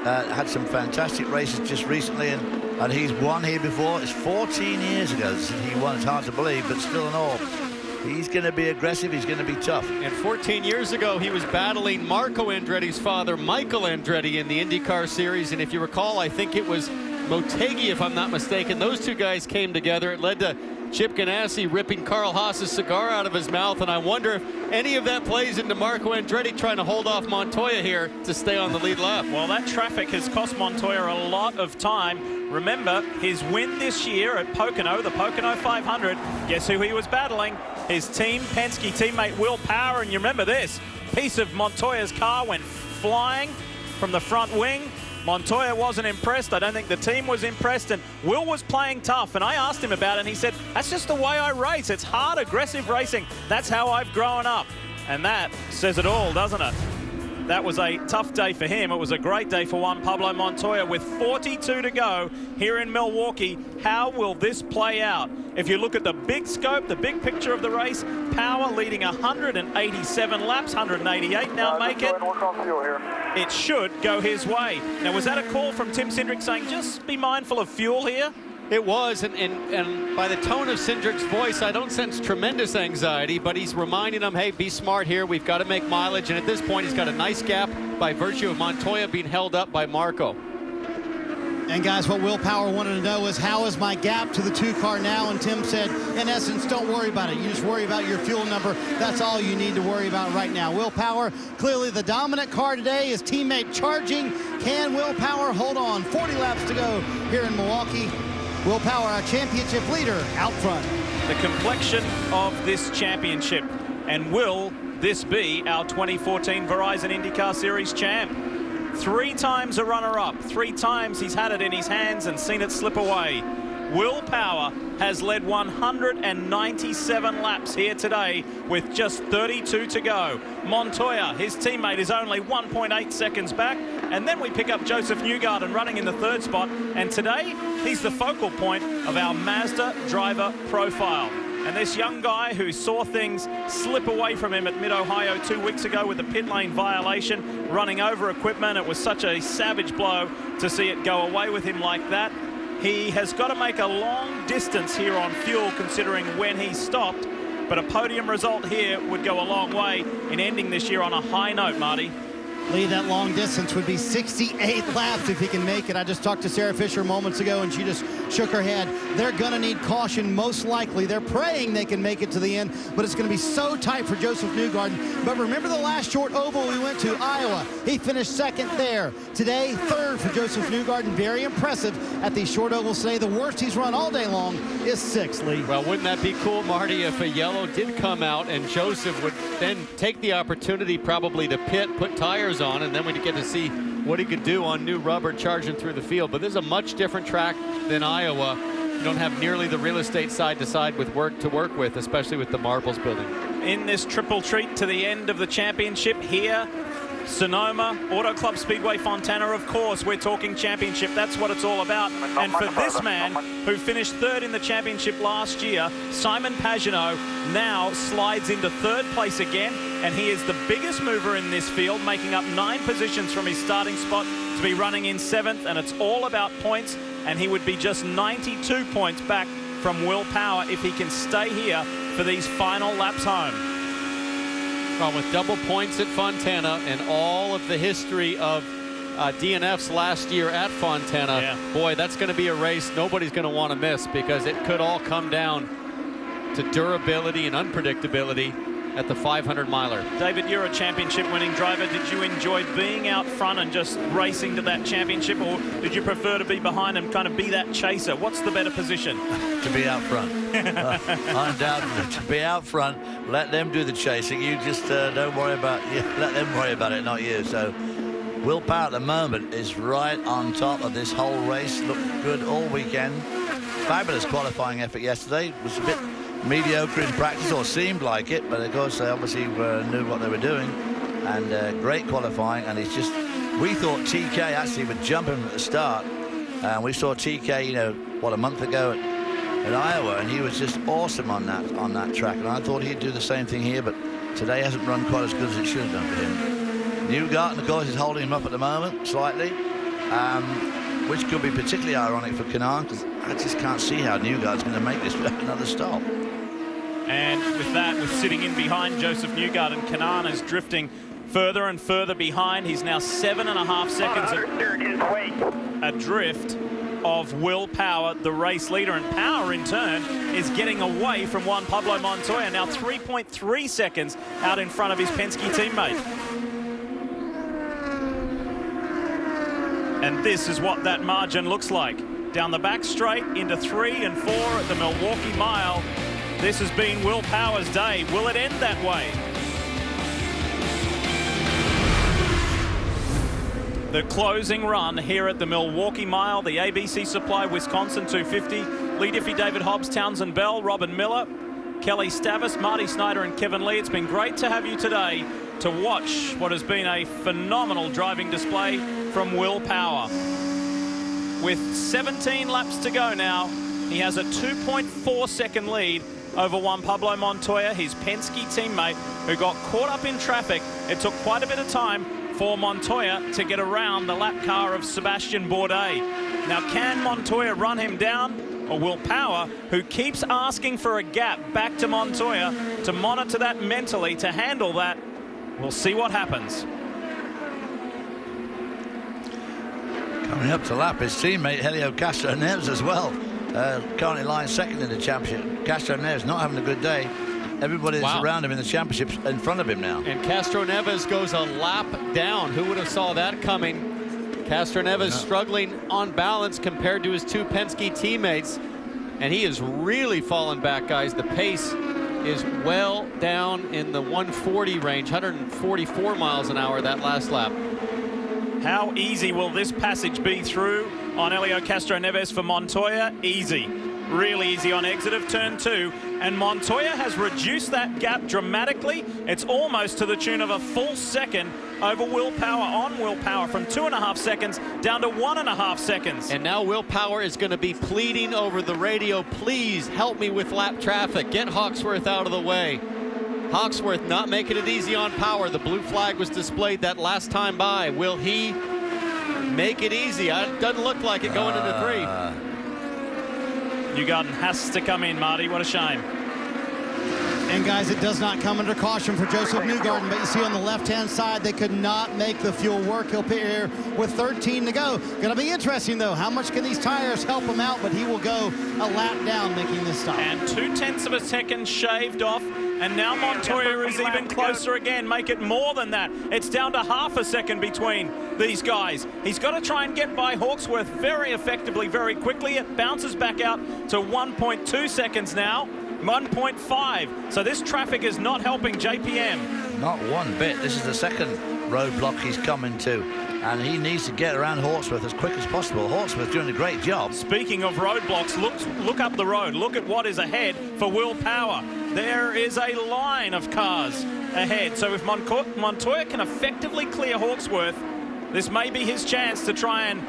Had some fantastic races just recently, and he's won here before. It's 14 years ago he won. It's hard to believe, but still in all, he's going to be aggressive. He's going to be tough. And 14 years ago, he was battling Marco Andretti's father, Michael Andretti, in the IndyCar Series. And if you recall, I think it was Motegi, if I'm not mistaken. Those two guys came together. It led to Chip Ganassi ripping Carl Haas's cigar out of his mouth, and I wonder if any of that plays into Marco Andretti trying to hold off Montoya here to stay on the lead lap. Well, that traffic has cost Montoya a lot of time. Remember, his win this year at Pocono, the Pocono 500, guess who he was battling? His Team Penske teammate Will Power, and you remember this, piece of Montoya's car went flying from the front wing. Montoya wasn't impressed. I don't think the team was impressed, and Will was playing tough, and I asked him about it, and he said, that's just the way I race. It's hard, aggressive racing. That's how I've grown up. And that says it all, doesn't it? That was a tough day for him. It was a great day for Juan Pablo Montoya with 42 to go here in Milwaukee. How will this play out? If you look at the big scope, the big picture of the race, Power leading 187 laps, 188 now make it. It should go his way. Now, was that a call from Tim Cindric saying, just be mindful of fuel here? It was, and by the tone of Cindric's voice, I don't sense tremendous anxiety, but he's reminding them, hey, be smart here. We've got to make mileage, and at this point, he's got a nice gap by virtue of Montoya being held up by Marco. And guys, what Will Power wanted to know is, how is my gap to the two car now? And Tim said, in essence, don't worry about it. You just worry about your fuel number. That's all you need to worry about right now. Will Power, clearly the dominant car today. His teammate charging. Can Will Power hold on? 40 laps to go here in Milwaukee. Will Power, our championship leader, out front. The complexion of this championship. And will this be our 2014 Verizon IndyCar Series champ? 3 times a runner-up. 3 times he's had it in his hands and seen it slip away. Will Power has led 197 laps here today with just 32 to go. Montoya, his teammate, is only 1.8 seconds back. And then we pick up Joseph Newgarden running in the third spot. And today, he's the focal point of our Mazda driver profile. And this young guy who saw things slip away from him at Mid-Ohio 2 weeks ago with a pit lane violation, running over equipment. It was such a savage blow to see it go away with him like that. He has got to make a long distance here on fuel considering when he stopped, but a podium result here would go a long way in ending this year on a high note, Marty. Lee, that long distance would be 68 laps if he can make it. I just talked to Sarah Fisher moments ago, and she just shook her head. They're going to need caution, most likely. They're praying they can make it to the end, but it's going to be so tight for Joseph Newgarden. But remember the last short oval we went to, Iowa. He finished second there. Today, third for Joseph Newgarden. Very impressive at these short ovals today. The worst he's run all day long is 6, Lee. Well, wouldn't that be cool, Marty, if a yellow did come out and Joseph would then take the opportunity probably to pit, put tires on, and then we'd get to see what he could do on new rubber charging through the field. But this is a much different track than Iowa. You don't have nearly the real estate side to side with work to work with, especially with the marbles building. In this triple treat to the end of the championship here, Sonoma, Auto Club Speedway, Fontana, of course, we're talking championship. That's what it's all about. And for this man, who finished third in the championship last year, Simon Pagenaud now slides into third place again, and he is the biggest mover in this field, making up 9 positions from his starting spot to be running in 7th, and it's all about points, and he would be just 92 points back from Will Power if he can stay here for these final laps home. Well, with double points at Fontana and all of the history of DNF's last year at Fontana, boy, that's going to be a race nobody's going to want to miss, because it could all come down to durability and unpredictability at the 500-miler. David, you're a championship-winning driver. Did you enjoy being out front and just racing to that championship, or did you prefer to be behind and kind of be that chaser? What's the better position? To be out front. Undoubtedly, to be out front. Let them do the chasing. You just don't worry about it. Let them worry about it, not you. So Will Power at the moment is right on top of this whole race. Looked good all weekend. Fabulous qualifying effort yesterday. It was a bit mediocre in practice, or seemed like it, but of course they obviously knew what they were doing, and great qualifying. And it's just, we thought TK actually would jump him at the start, and we saw TK, you know, what, a month ago at Iowa, and he was just awesome on that track, and I thought he'd do the same thing here, but today hasn't run quite as good as it should have done for him. Newgarden, of course, is holding him up at the moment slightly, which could be particularly ironic for Kanaan, because I just can't see how Newgarden's going to make this without another stop. And with that, with sitting in behind Joseph Newgarden, Kanaan is drifting further and further behind. He's now 7.5 seconds adrift of Will Power, the race leader. And Power, in turn, is getting away from Juan Pablo Montoya, now 3.3 seconds out in front of his Penske teammate. And this is what that margin looks like. Down the back straight into 3 and 4 at the Milwaukee Mile. This has been Will Power's day. Will it end that way? The closing run here at the Milwaukee Mile, the ABC Supply Wisconsin 250. Lee Diffie, David Hobbs, Townsend Bell, Robin Miller, Kelly Stavis, Marty Snyder and Kevin Lee. It's been great to have you today to watch what has been a phenomenal driving display from Will Power. With 17 laps to go now, he has a 2.4 second lead over Juan Pablo Montoya, his Penske teammate, who got caught up in traffic. It took quite a bit of time for Montoya to get around the lap car of Sebastian Bourdais. Now, can Montoya run him down, or will Power, who keeps asking for a gap back to Montoya, to monitor that mentally, to handle that? We'll see what happens. Coming up to lap, his teammate Helio Castro-Neves as well. Currently lying second in the championship. Castro-Neves not having a good day. Everybody that's around him in the championships in front of him now. And Castro-Neves goes a lap down. Who would have saw that coming? Castro-Neves struggling on balance compared to his 2 Penske teammates. And he is really fallen back, guys. The pace is well down in the 140 range, 144 miles an hour that last lap. How easy will this passage be through on Helio Castro Neves for Montoya? Easy. Really easy on exit of turn 2. And Montoya has reduced that gap dramatically. It's almost to the tune of a full second over Will Power on Will Power, from 2.5 seconds down to 1.5 seconds. And now Will Power is going to be pleading over the radio, please help me with lap traffic. Get Hawksworth out of the way. Hawksworth not making it easy on Power. The blue flag was displayed that last time by. Will he make it easy? It doesn't look like it going into 3. Newgarden has to come in, Marty. What a shame. And guys, it does not come under caution for Joseph Newgarden, but you see on the left-hand side, they could not make the fuel work. He'll be here with 13 to go. Going to be interesting, though. How much can these tires help him out? But he will go a lap down making this stop. And 0.2 of a second shaved off. And now Montoya is even closer again. Make it more than that. It's down to half a second between these guys. He's got to try and get by Hawksworth very effectively, very quickly. It bounces back out to 1.2 seconds now. 1.5. So this traffic is not helping JPM. Not one bit. This is the second roadblock he's coming to, and he needs to get around Hawksworth as quick as possible. Hawksworth doing a great job. Speaking of roadblocks, look up the road. Look at what is ahead for Will Power. There is a line of cars ahead. So if Montoya can effectively clear Hawksworth, this may be his chance to try and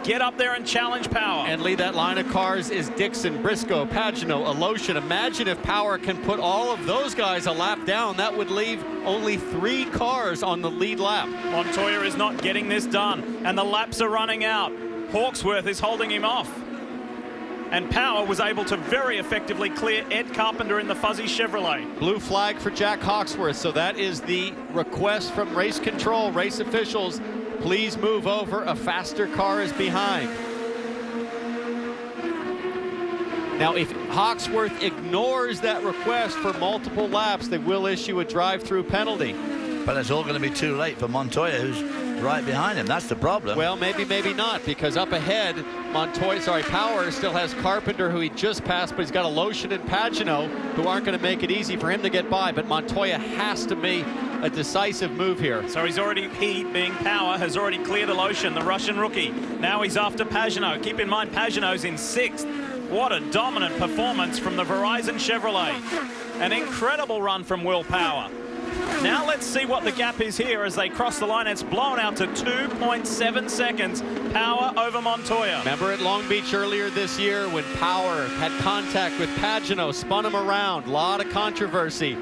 get up there and challenge Power. And lead that line of cars is Dixon, Briscoe, Pagenaud, Aloshin. Imagine if Power can put all of those guys a lap down. That would leave only 3 cars on the lead lap. Montoya is not getting this done, and the laps are running out. Hawksworth is holding him off. And Power was able to very effectively clear Ed Carpenter in the fuzzy Chevrolet. Blue flag for Jack Hawksworth. So that is the request from race control, race officials. Please move over. A faster car is behind. Now, if Hawksworth ignores that request for multiple laps, they will issue a drive-through penalty. But it's all going to be too late for Montoya, who's right behind him. That's the problem. Well, maybe not, because up ahead, Power still has Carpenter, who he just passed, but he's got Aloshin and Pagenaud, who aren't going to make it easy for him to get by. But Montoya has to make a decisive move here. So he being Power, has already cleared Aloshin, the Russian rookie. Now he's after Pagenaud. Keep in mind, Pagenaud's in 6th. What a dominant performance from the Verizon Chevrolet. An incredible run from Will Power. Now let's see what the gap is here as they cross the line. It's blown out to 2.7 seconds. Power over Montoya. Remember at Long Beach earlier this year when Power had contact with Pagenaud, spun him around, a lot of controversy.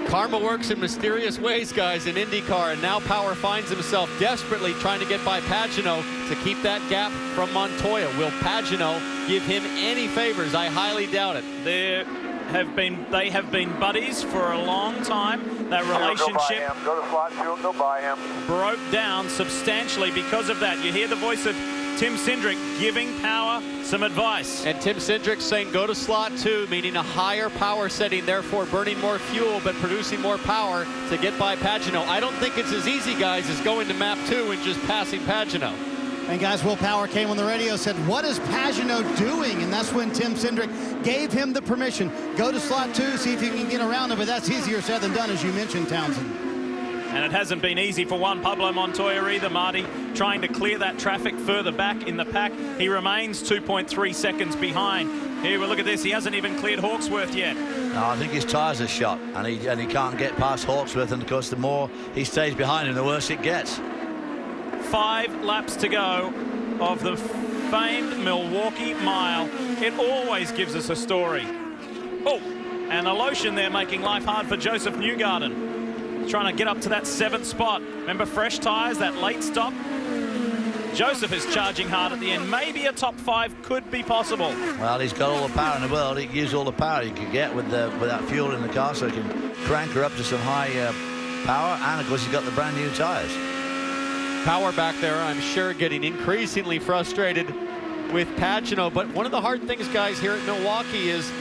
Karma works in mysterious ways, guys, in IndyCar, and now Power finds himself desperately trying to get by Pagenaud to keep that gap from Montoya. Will Pagenaud give him any favors? I highly doubt it. They have been buddies for a long time. That relationship Go to slot 2 and go by him. Broke down substantially because of that. You hear the voice of Tim Cindric giving Power some advice. And Tim Cindric saying go to slot 2, meaning a higher power setting, therefore burning more fuel but producing more power to get by Pagenaud. I don't think it's as easy, guys, as going to map 2 and just passing Pagenaud. And guys, Will Power came on the radio, said, what is Pagenaud doing? And that's when Tim Cindric gave him the permission. Go to slot 2, see if you can get around it, but that's easier said than done, as you mentioned, Townsend. And it hasn't been easy for one Pablo Montoya either, Marty, trying to clear that traffic further back in the pack. He remains 2.3 seconds behind. Here, well, look at this. He hasn't even cleared Hawksworth yet. No, I think his tyres are shot, and he can't get past Hawksworth, and of course, the more he stays behind him, the worse it gets. 5 laps to go of the famed Milwaukee Mile. It always gives us a story. Oh, and Aloshin there making life hard for Joseph Newgarden. Trying to get up to that 7th spot. Remember, fresh tyres, that late stop. Joseph is charging hard at the end. Maybe a top 5 could be possible. Well, he's got all the power in the world. He can use all the power he can get with that fuel in the car, so he can crank her up to some high power. And, of course, he's got the brand new tyres. Power back there, I'm sure, getting increasingly frustrated with Pagenaud. But one of the hard things, guys, here at Milwaukee is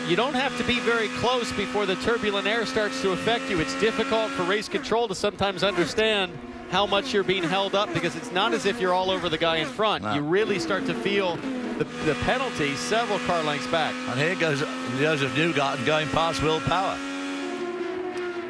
you don't have to be very close before the turbulent air starts to affect you. It's difficult for race control to sometimes understand how much you're being held up, because it's not as if you're all over the guy in front. No. You really start to feel the penalty several car lengths back. And here goes Joseph Newgarden going past Will Power.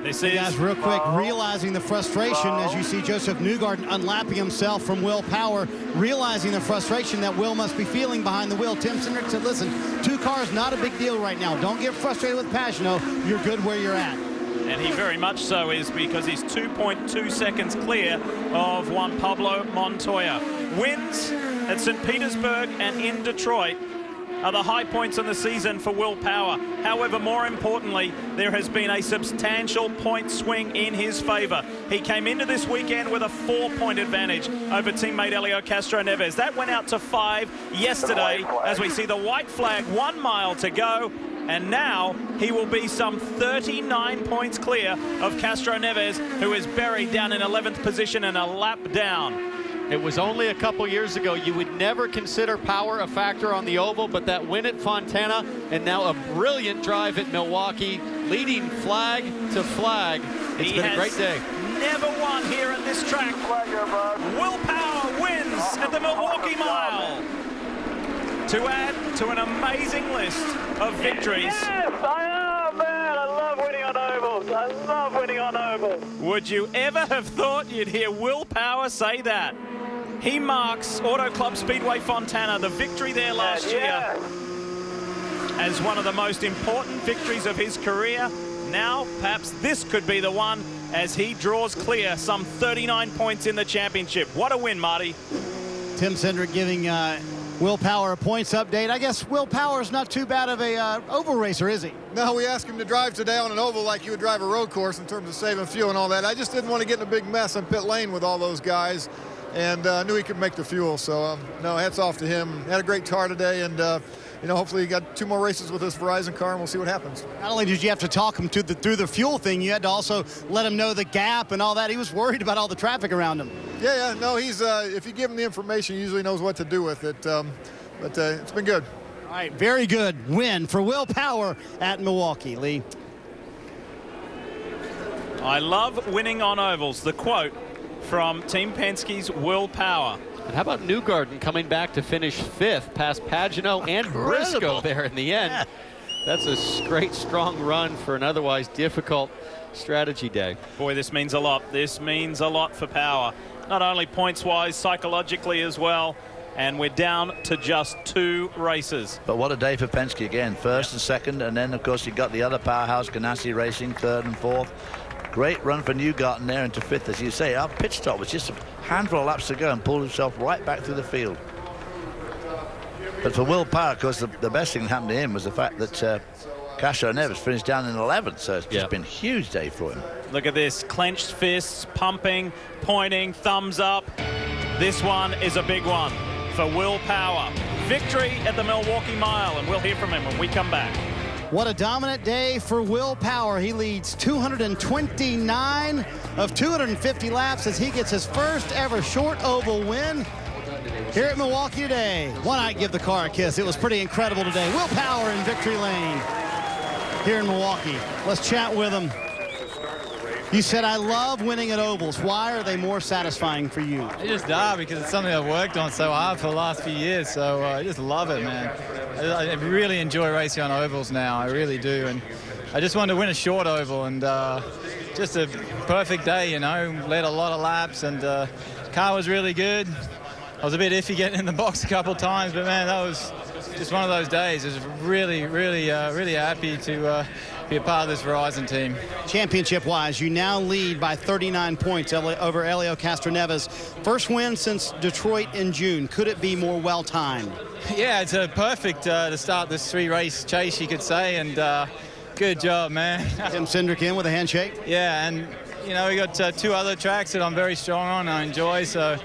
This Hey is guys, real quick, realizing the frustration as you see Joseph Newgarden unlapping himself from Will Power, realizing the frustration that Will must be feeling behind the wheel. Tim Cindric said, listen, 2 cars, not a big deal right now. Don't get frustrated with Pagano. You're good where you're at. And he very much so is, because he's 2.2 seconds clear of Juan Pablo Montoya. Wins at St. Petersburg and in Detroit are the high points in the season for Will Power. However, more importantly, there has been a substantial point swing in his favor. He came into this weekend with a 4-point advantage over teammate Helio Castro-Neves. That went out to 5 yesterday as we see the white flag, 1 mile to go. And now he will be some 39 points clear of Castro-Neves, who is buried down in 11th position and a lap down. It was only a couple years ago. You would never consider power a factor on the oval, but that win at Fontana and now a brilliant drive at Milwaukee, leading flag to flag. It's been a great day. Never won here at this track. Will Power wins at the Milwaukee Mile, to add to an amazing list of victories. Yes, I am, man. I love winning on ovals. I love winning on ovals. Would you ever have thought you'd hear Will Power say that? He marks Auto Club Speedway Fontana, the victory there last year, as one of the most important victories of his career. Now, perhaps this could be the one as he draws clear some 39 points in the championship. What a win, Marty. Tim Cindric giving Will Power a points update. I guess Will Power's not too bad of a oval racer, is he? No, we asked him to drive today on an oval like you would drive a road course in terms of saving fuel and all that. I just didn't want to get in a big mess on pit lane with all those guys, and knew he could make the fuel. So, no, hats off to him. Had a great car today, and you know, hopefully he got 2 more races with this Verizon car, and we'll see what happens. Not only did you have to talk him through the fuel thing, you had to also let him know the gap and all that. He was worried about all the traffic around him. Yeah, no, he's if you give him the information, he usually knows what to do with it. But it's been good. All right, very good win for Will Power at Milwaukee, Lee. I love winning on ovals. The quote from Team Penske's Will Power. And how about Newgarden coming back to finish 5th past Pagano and Briscoe there in the end? Yeah. That's a great, strong run for an otherwise difficult strategy day. Boy, this means a lot. This means a lot for Power. Not only points-wise, psychologically as well. And we're down to just 2 races. But what a day for Penske again. 1st and 2nd, and then, of course, you got the other powerhouse, Ganassi Racing, 3rd and 4th. Great run for Newgarden there into 5th, as you say. Our pit stop was just a handful of laps to go and pulled himself right back through the field. But for Will Power, of course, the best thing that happened to him was the fact that Castro-Neves finished down in 11th, so it's just been a huge day for him. Look at this, clenched fists, pumping, pointing, thumbs up. This one is a big one for Will Power. Victory at the Milwaukee Mile, and we'll hear from him when we come back. What a dominant day for Will Power. He leads 229 of 250 laps as he gets his first ever short oval win here at Milwaukee today. Why not give the car a kiss? It was pretty incredible today. Will Power in victory lane here in Milwaukee. Let's chat with him. You said, I love winning at ovals. Why are they more satisfying for you? I just are, because it's something I've worked on so hard for the last few years. So I just love it, man. I really enjoy racing on ovals now. I really do. And I just wanted to win a short oval, and just a perfect day, you know. Led a lot of laps, and car was really good. I was a bit iffy getting in the box a couple of times, but man, that was just one of those days. I was really happy to be a part of this Verizon team. Championship-wise, you now lead by 39 points over Helio Castro-Neves. First win since Detroit in June. Could it be more well-timed? Yeah, it's a perfect to start this 3-race chase, you could say, and good job, man. Tim Cindric in with a handshake. Yeah, and you know, we got 2 other tracks that I'm very strong on, I enjoy, so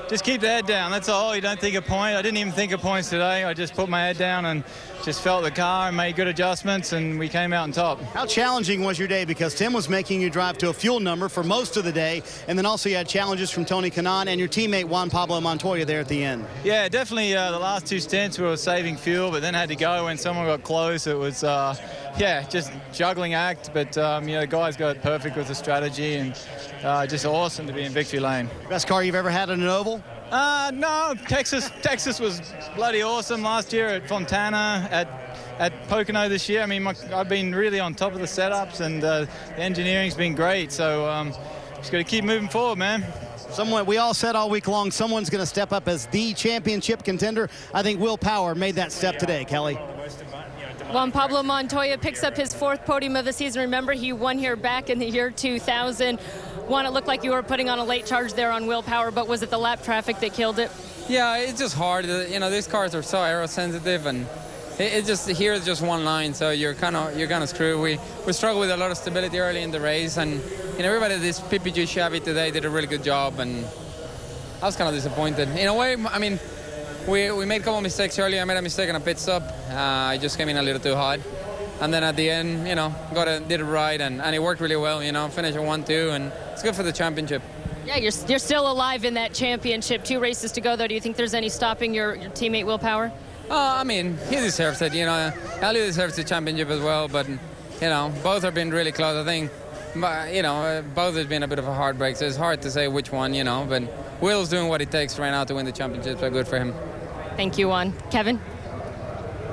just keep the head down, that's all. You don't think of points. I didn't even think of points today. I just put my head down and just felt the car and made good adjustments, and we came out on top. How challenging was your day? Because Tim was making you drive to a fuel number for most of the day, and then also you had challenges from Tony Kanaan and your teammate Juan Pablo Montoya there at the end. Yeah, definitely the last 2 stints we were saving fuel, but then had to go when someone got close. It was, yeah, just juggling act, but you know, the guys got it perfect with the strategy, and just awesome to be in victory lane. Best car you've ever had in an oval? No, Texas was bloody awesome last year at Fontana, at at Pocono this year. I mean, I've been really on top of the setups, and the engineering's been great. So just got to keep moving forward, man. We all said all week long, someone's going to step up as the championship contender. I think Will Power made that step today, Kelly. Juan Pablo Montoya picks up his 4th podium of the season. Remember, he won here back in the year 2000. Juan, it looked like you were putting on a late charge there on Will Power, but was it the lap traffic that killed it? Yeah, it's just hard. You know, these cars are so aerosensitive, and it's just one line, so you're kind of screwed. We struggled with a lot of stability early in the race, and everybody at this PPG Chevy today did a really good job, and I was kind of disappointed. In a way, I mean, we made a couple of mistakes early. I made a mistake on a pit stop. I just came in a little too hot, and then at the end, did it right, and it worked really well. Finished at 1-2, and it's good for the championship. Yeah, you're still alive in that championship. 2 races to go, though. Do you think there's any stopping your teammate Will Power? I mean, he deserves it. Elio deserves the championship as well, but both have been really close. I think, both has been a bit of a heartbreak, so it's hard to say which one, but Will's doing what it takes right now to win the championship, so good for him. Thank you, Juan. Kevin?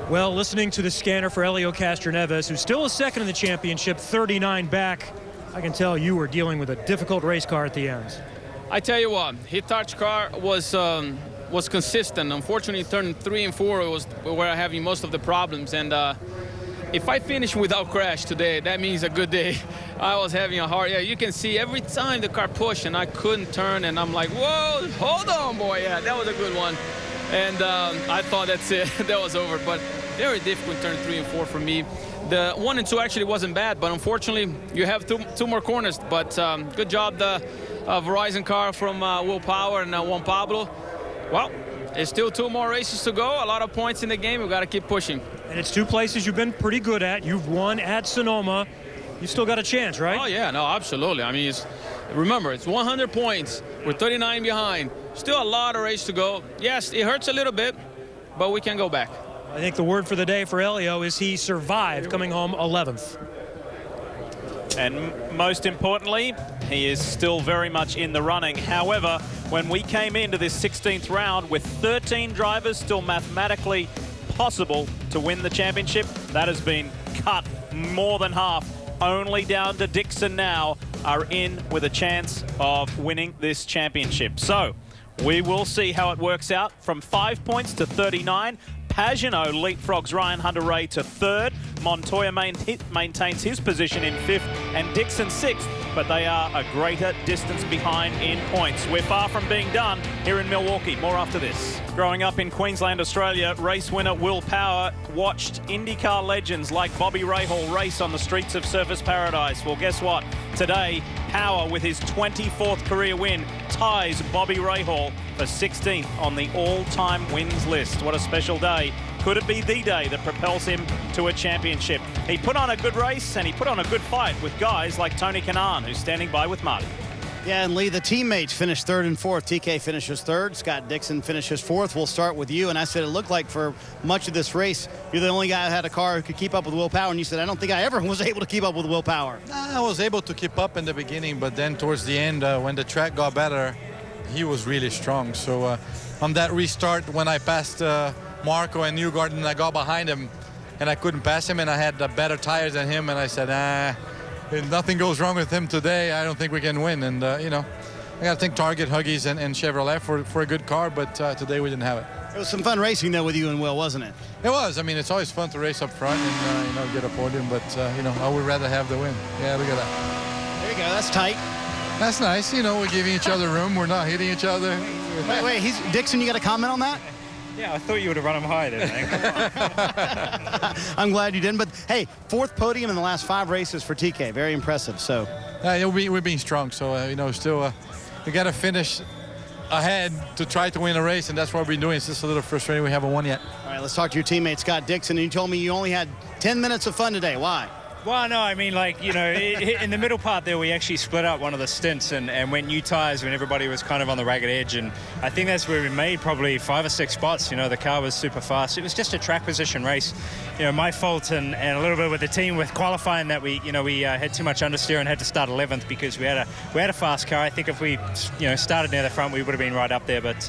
Well, listening to the scanner for Helio Castroneves, who's still a second in the championship, 39 back, I can tell you were dealing with a difficult race car at the end. I tell you what, Hitachi's car was consistent. Unfortunately, turn 3 and 4 was where I'm having most of the problems. And if I finish without crash today, that means a good day. I was having a hard, you can see every time the car pushed and I couldn't turn, and I'm like, whoa, hold on, boy. Yeah, that was a good one. And I thought that's it, that was over. But very difficult turn 3 and 4 for me. The 1 and 2 actually wasn't bad, but unfortunately, you have two more corners. But good job, the Verizon car from Will Power and Juan Pablo. Well, there's still 2 more races to go. A lot of points in the game. We've got to keep pushing. And it's 2 places you've been pretty good at. You've won at Sonoma. You still got a chance, right? Oh, yeah, no, absolutely. I mean, remember, it's 100 points. We're 39 behind. Still a lot of race to go. Yes, it hurts a little bit, but we can go back. I think the word for the day for Helio is he survived, coming home 11th. And most importantly, he is still very much in the running. However, when we came into this 16th round with 13 drivers still mathematically possible to win the championship, that has been cut more than half. Only down to Dixon now are in with a chance of winning this championship. So we will see how it works out from 5 points to 39. Pagenaud leapfrogs Ryan Hunter-Reay to 3rd. Montoya maintains his position in 5th, and Dixon 6th, but they are a greater distance behind in points. We're far from being done here in Milwaukee. More after this. Growing up in Queensland, Australia, race winner Will Power watched IndyCar legends like Bobby Rahal race on the streets of Surfers Paradise. Well, guess what? Today, Power, with his 24th career win, ties Bobby Rahal for 16th on the all-time wins list. What a special day. Could it be the day that propels him to a championship? He put on a good race, and he put on a good fight with guys like Tony Kanaan, who's standing by with Marty. Yeah, and Lee, the teammates finished 3rd and 4th. TK finishes 3rd. Scott Dixon finishes 4th. We'll start with you. And I said it looked like for much of this race, you're the only guy who had a car who could keep up with Will Power. And you said, I don't think I ever was able to keep up with Will Power. I was able to keep up in the beginning, but then towards the end, when the track got better, he was really strong. So on that restart, when I passed Marco and Newgarden, I got behind him, and I couldn't pass him, and I had better tires than him, and I said, if nothing goes wrong with him today, I don't think we can win. And, I got to thank Target, Huggies, and Chevrolet for a good car, but today we didn't have it. It was some fun racing, though, with you and Will, wasn't it? It was. I mean, it's always fun to race up front and, get a podium, but, I would rather have the win. Yeah, look at that. There you go. That's tight. That's nice. We're giving each other room. We're not hitting each other. Wait, Dixon, you got a comment on that? Yeah, I thought you would have run him high there, man. I'm glad you didn't. But, hey, 4th podium in the last 5 races for TK. Very impressive. So, we're being strong. So, still, we got to finish ahead to try to win a race, and that's what we're doing. It's just a little frustrating we haven't won yet. All right, let's talk to your teammate, Scott Dixon. And you told me you only had 10 minutes of fun today. Why? Well, no, I mean, like, you know, in the middle part there, we actually split up one of the stints and went new tires when everybody was kind of on the ragged edge. And I think that's where we made probably 5 or 6 spots. You know, the car was super fast. It was just a track position race. You know, my fault and a little bit with the team with qualifying that we had too much understeer and had to start 11th because we had a fast car. I think if we, you know, started near the front, we would have been right up there. But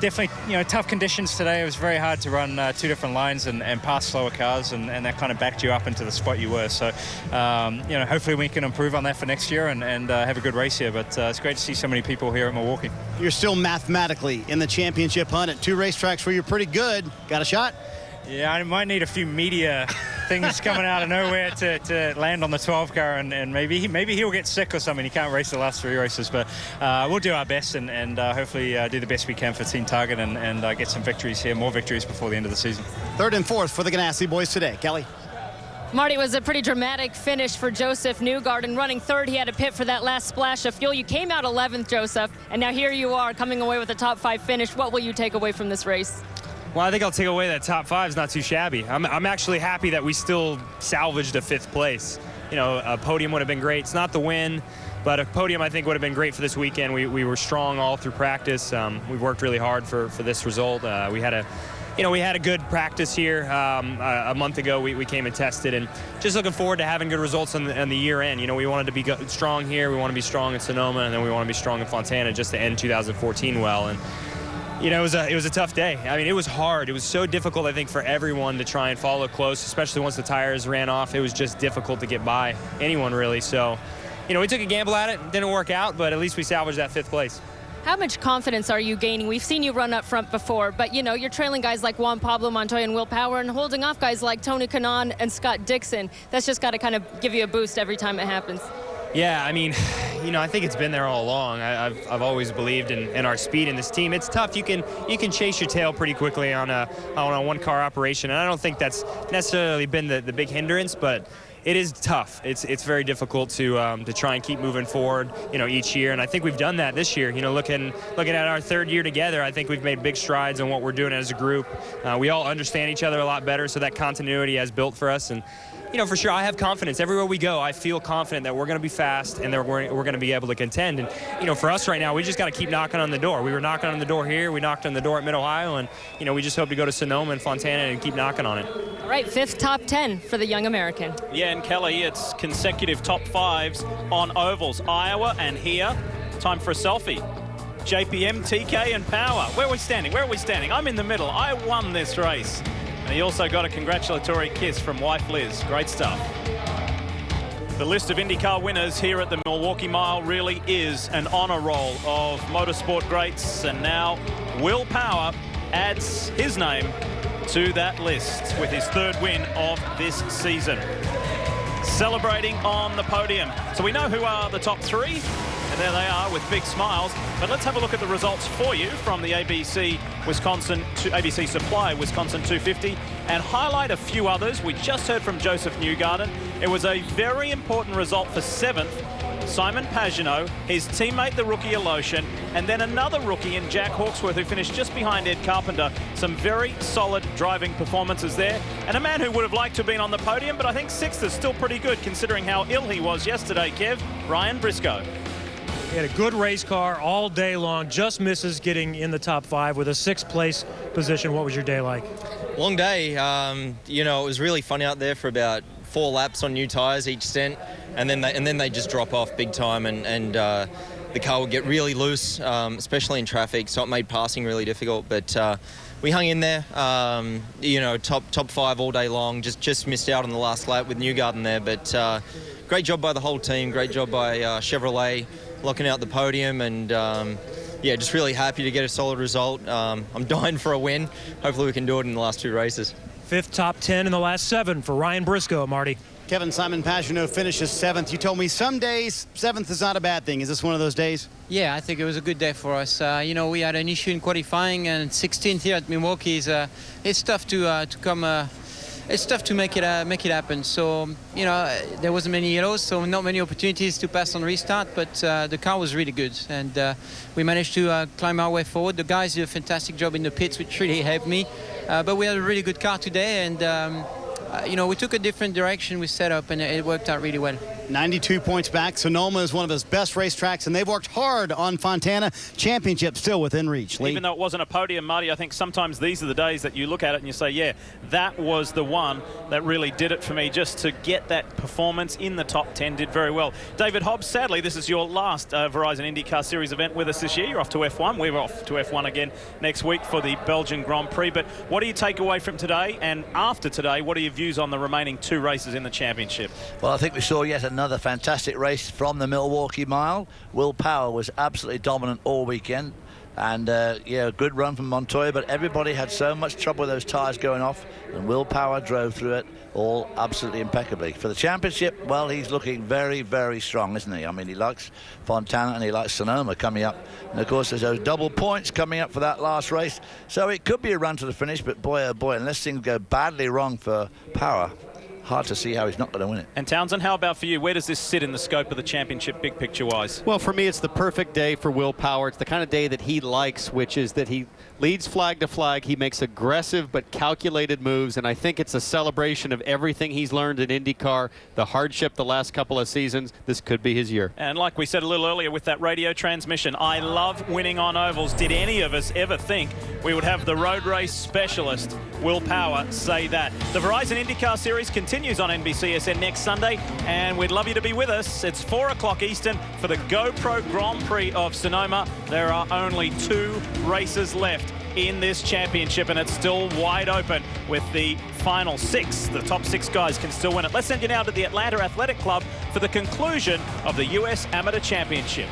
definitely, you know, tough conditions today. It was very hard to run 2 different lines and pass slower cars, and that kind of backed you up into the spot you were. So, you know, hopefully we can improve on that for next year and have a good race here. But it's great to see so many people here at Milwaukee. You're still mathematically in the championship hunt at 2 racetracks where you're pretty good. Got a shot? Yeah, I might need a few media things coming out of nowhere to land on the 12 car, and maybe he'll get sick or something. He can't race the last 3 races, but we'll do our best and hopefully do the best we can for Team Target and get some victories here, more victories before the end of the season. 3rd and 4th for the Ganassi boys today. Kelly? Marty, it was a pretty dramatic finish for Joseph Newgarden. Running 3rd, he had to pit for that last splash of fuel. You came out 11th, Joseph, and now here you are coming away with a top 5 finish. What will you take away from this race? Well, I think I'll take away that top 5 is not too shabby. I'm actually happy that we still salvaged a 5th place. You know, a podium would have been great. It's not the win, but a podium I think would have been great for this weekend. We were strong all through practice. We worked really hard for this result. We had a good practice here a month ago. We came and tested, and just looking forward to having good results on the year end. You know, we wanted to be strong here. We want to be strong in Sonoma, and then we want to be strong in Fontana just to end 2014 well. And you know, it was a tough day. I mean, it was hard. It was so difficult, I think, for everyone to try and follow close, especially once the tires ran off. It was just difficult to get by anyone, really. So, you know, we took a gamble at it. Didn't work out, but at least we salvaged that 5th place. How much confidence are you gaining? We've seen you run up front before, but, you know, you're trailing guys like Juan Pablo Montoya and Will Power and holding off guys like Tony Kanaan and Scott Dixon. That's just got to kind of give you a boost every time it happens. Yeah, I mean, you know, I think it's been there all along. I've always believed in our speed in this team. It's tough. You can chase your tail pretty quickly on a one-car operation, and I don't think that's necessarily been the big hindrance, but it is tough. It's very difficult to try and keep moving forward, you know, each year, and I think we've done that this year. You know, looking at our 3rd year together, I think we've made big strides in what we're doing as a group. We all understand each other a lot better, so that continuity has built for us. And you know, for sure, I have confidence. Everywhere we go, I feel confident that we're going to be fast and that we're going to be able to contend. And, you know, for us right now, we just got to keep knocking on the door. We were knocking on the door here. We knocked on the door at Mid-Ohio. And, you know, we just hope to go to Sonoma and Fontana and keep knocking on it. All right, 5th top 10 for the young American. Yeah, and Kelly, it's consecutive top 5s on ovals. Iowa and here. Time for a selfie. JPM, TK, and Power. Where are we standing? I'm in the middle. I won this race. And he also got a congratulatory kiss from wife Liz. Great stuff. The list of IndyCar winners here at the Milwaukee Mile really is an honor roll of motorsport greats. And now Will Power adds his name to that list with his 3rd win of this season. Celebrating on the podium. So we know who are the top 3. And there they are with big smiles. But let's have a look at the results for you from the ABC Supply Wisconsin 250 and highlight a few others. We just heard from Joseph Newgarden. It was a very important result for 7th. Simon Pagenaud, his teammate, the rookie Aloshin, and then another rookie in Jack Hawksworth, who finished just behind Ed Carpenter. Some very solid driving performances there. And a man who would have liked to have been on the podium, but I think 6th is still pretty good considering how ill he was yesterday, Kev. Ryan Briscoe. He had a good race car all day long, just misses getting in the top 5 with a 6th place position. What was your day like? Long day. You know, it was really fun out there for about 4 laps on new tires each stint, and then they just drop off big time, and the car would get really loose, especially in traffic, so it made passing really difficult. But we hung in there, you know, top 5 all day long. Just missed out on the last lap with Newgarden there, but great job by the whole team. Great job by Chevrolet locking out the podium, and yeah, just really happy to get a solid result. I'm dying for a win. Hopefully we can do it in the last 2 races. 5th top 10 in the last 7 for Ryan Briscoe, Marty. Kevin, Simon Pagenaud finishes 7th. You told me some days 7th is not a bad thing. Is this one of those days? Yeah, I think it was a good day for us. You know, we had an issue in qualifying, and 16th here at Milwaukee is it's tough to come. It's tough to make it happen. So, you know, there wasn't many yellows, so not many opportunities to pass on restart, but the car was really good, and we managed to climb our way forward. The guys did a fantastic job in the pits, which really helped me. But we had a really good car today, and we took a different direction with setup, and it worked out really well. 92 points back. Sonoma is one of his best racetracks, and they've worked hard on Fontana. Championship still within reach. Even though it wasn't a podium, Marty, I think sometimes these are the days that you look at it and you say, yeah, that was the one that really did it for me. Just to get that performance in the top 10 did very well. David Hobbs, sadly, this is your last Verizon IndyCar Series event with us this year. You're off to F1. We're off to F1 again next week for the Belgian Grand Prix. But what do you take away from today? And after today, what are your views on the remaining 2 races in the championship? Well, I think we saw yet another fantastic race from the Milwaukee Mile. Will Power was absolutely dominant all weekend. And, a good run from Montoya, but everybody had so much trouble with those tyres going off, and Will Power drove through it all absolutely impeccably. For the championship, well, he's looking very, very strong, isn't he? I mean, he likes Fontana and he likes Sonoma coming up. And, of course, there's those double points coming up for that last race. So it could be a run to the finish, but boy, oh boy, unless things go badly wrong for Power, hard to see how he's not going to win it. And Townsend, how about for you? Where does this sit in the scope of the championship, big picture-wise? Well, for me, it's the perfect day for Will Power. It's the kind of day that he likes, which is that he leads flag to flag. He makes aggressive but calculated moves, and I think it's a celebration of everything he's learned in IndyCar, the hardship the last couple of seasons. This could be his year. And like we said a little earlier with that radio transmission, I love winning on ovals. Did any of us ever think we would have the road race specialist, Will Power, say that? The Verizon IndyCar Series continues on NBCSN next Sunday, and we'd love you to be with us. It's 4 o'clock Eastern for the GoPro Grand Prix of Sonoma. There are only 2 races left in this championship, and it's still wide open with the final 6. The top 6 guys can still win it. Let's send you now to the Atlanta Athletic Club for the conclusion of the U.S. Amateur Championship.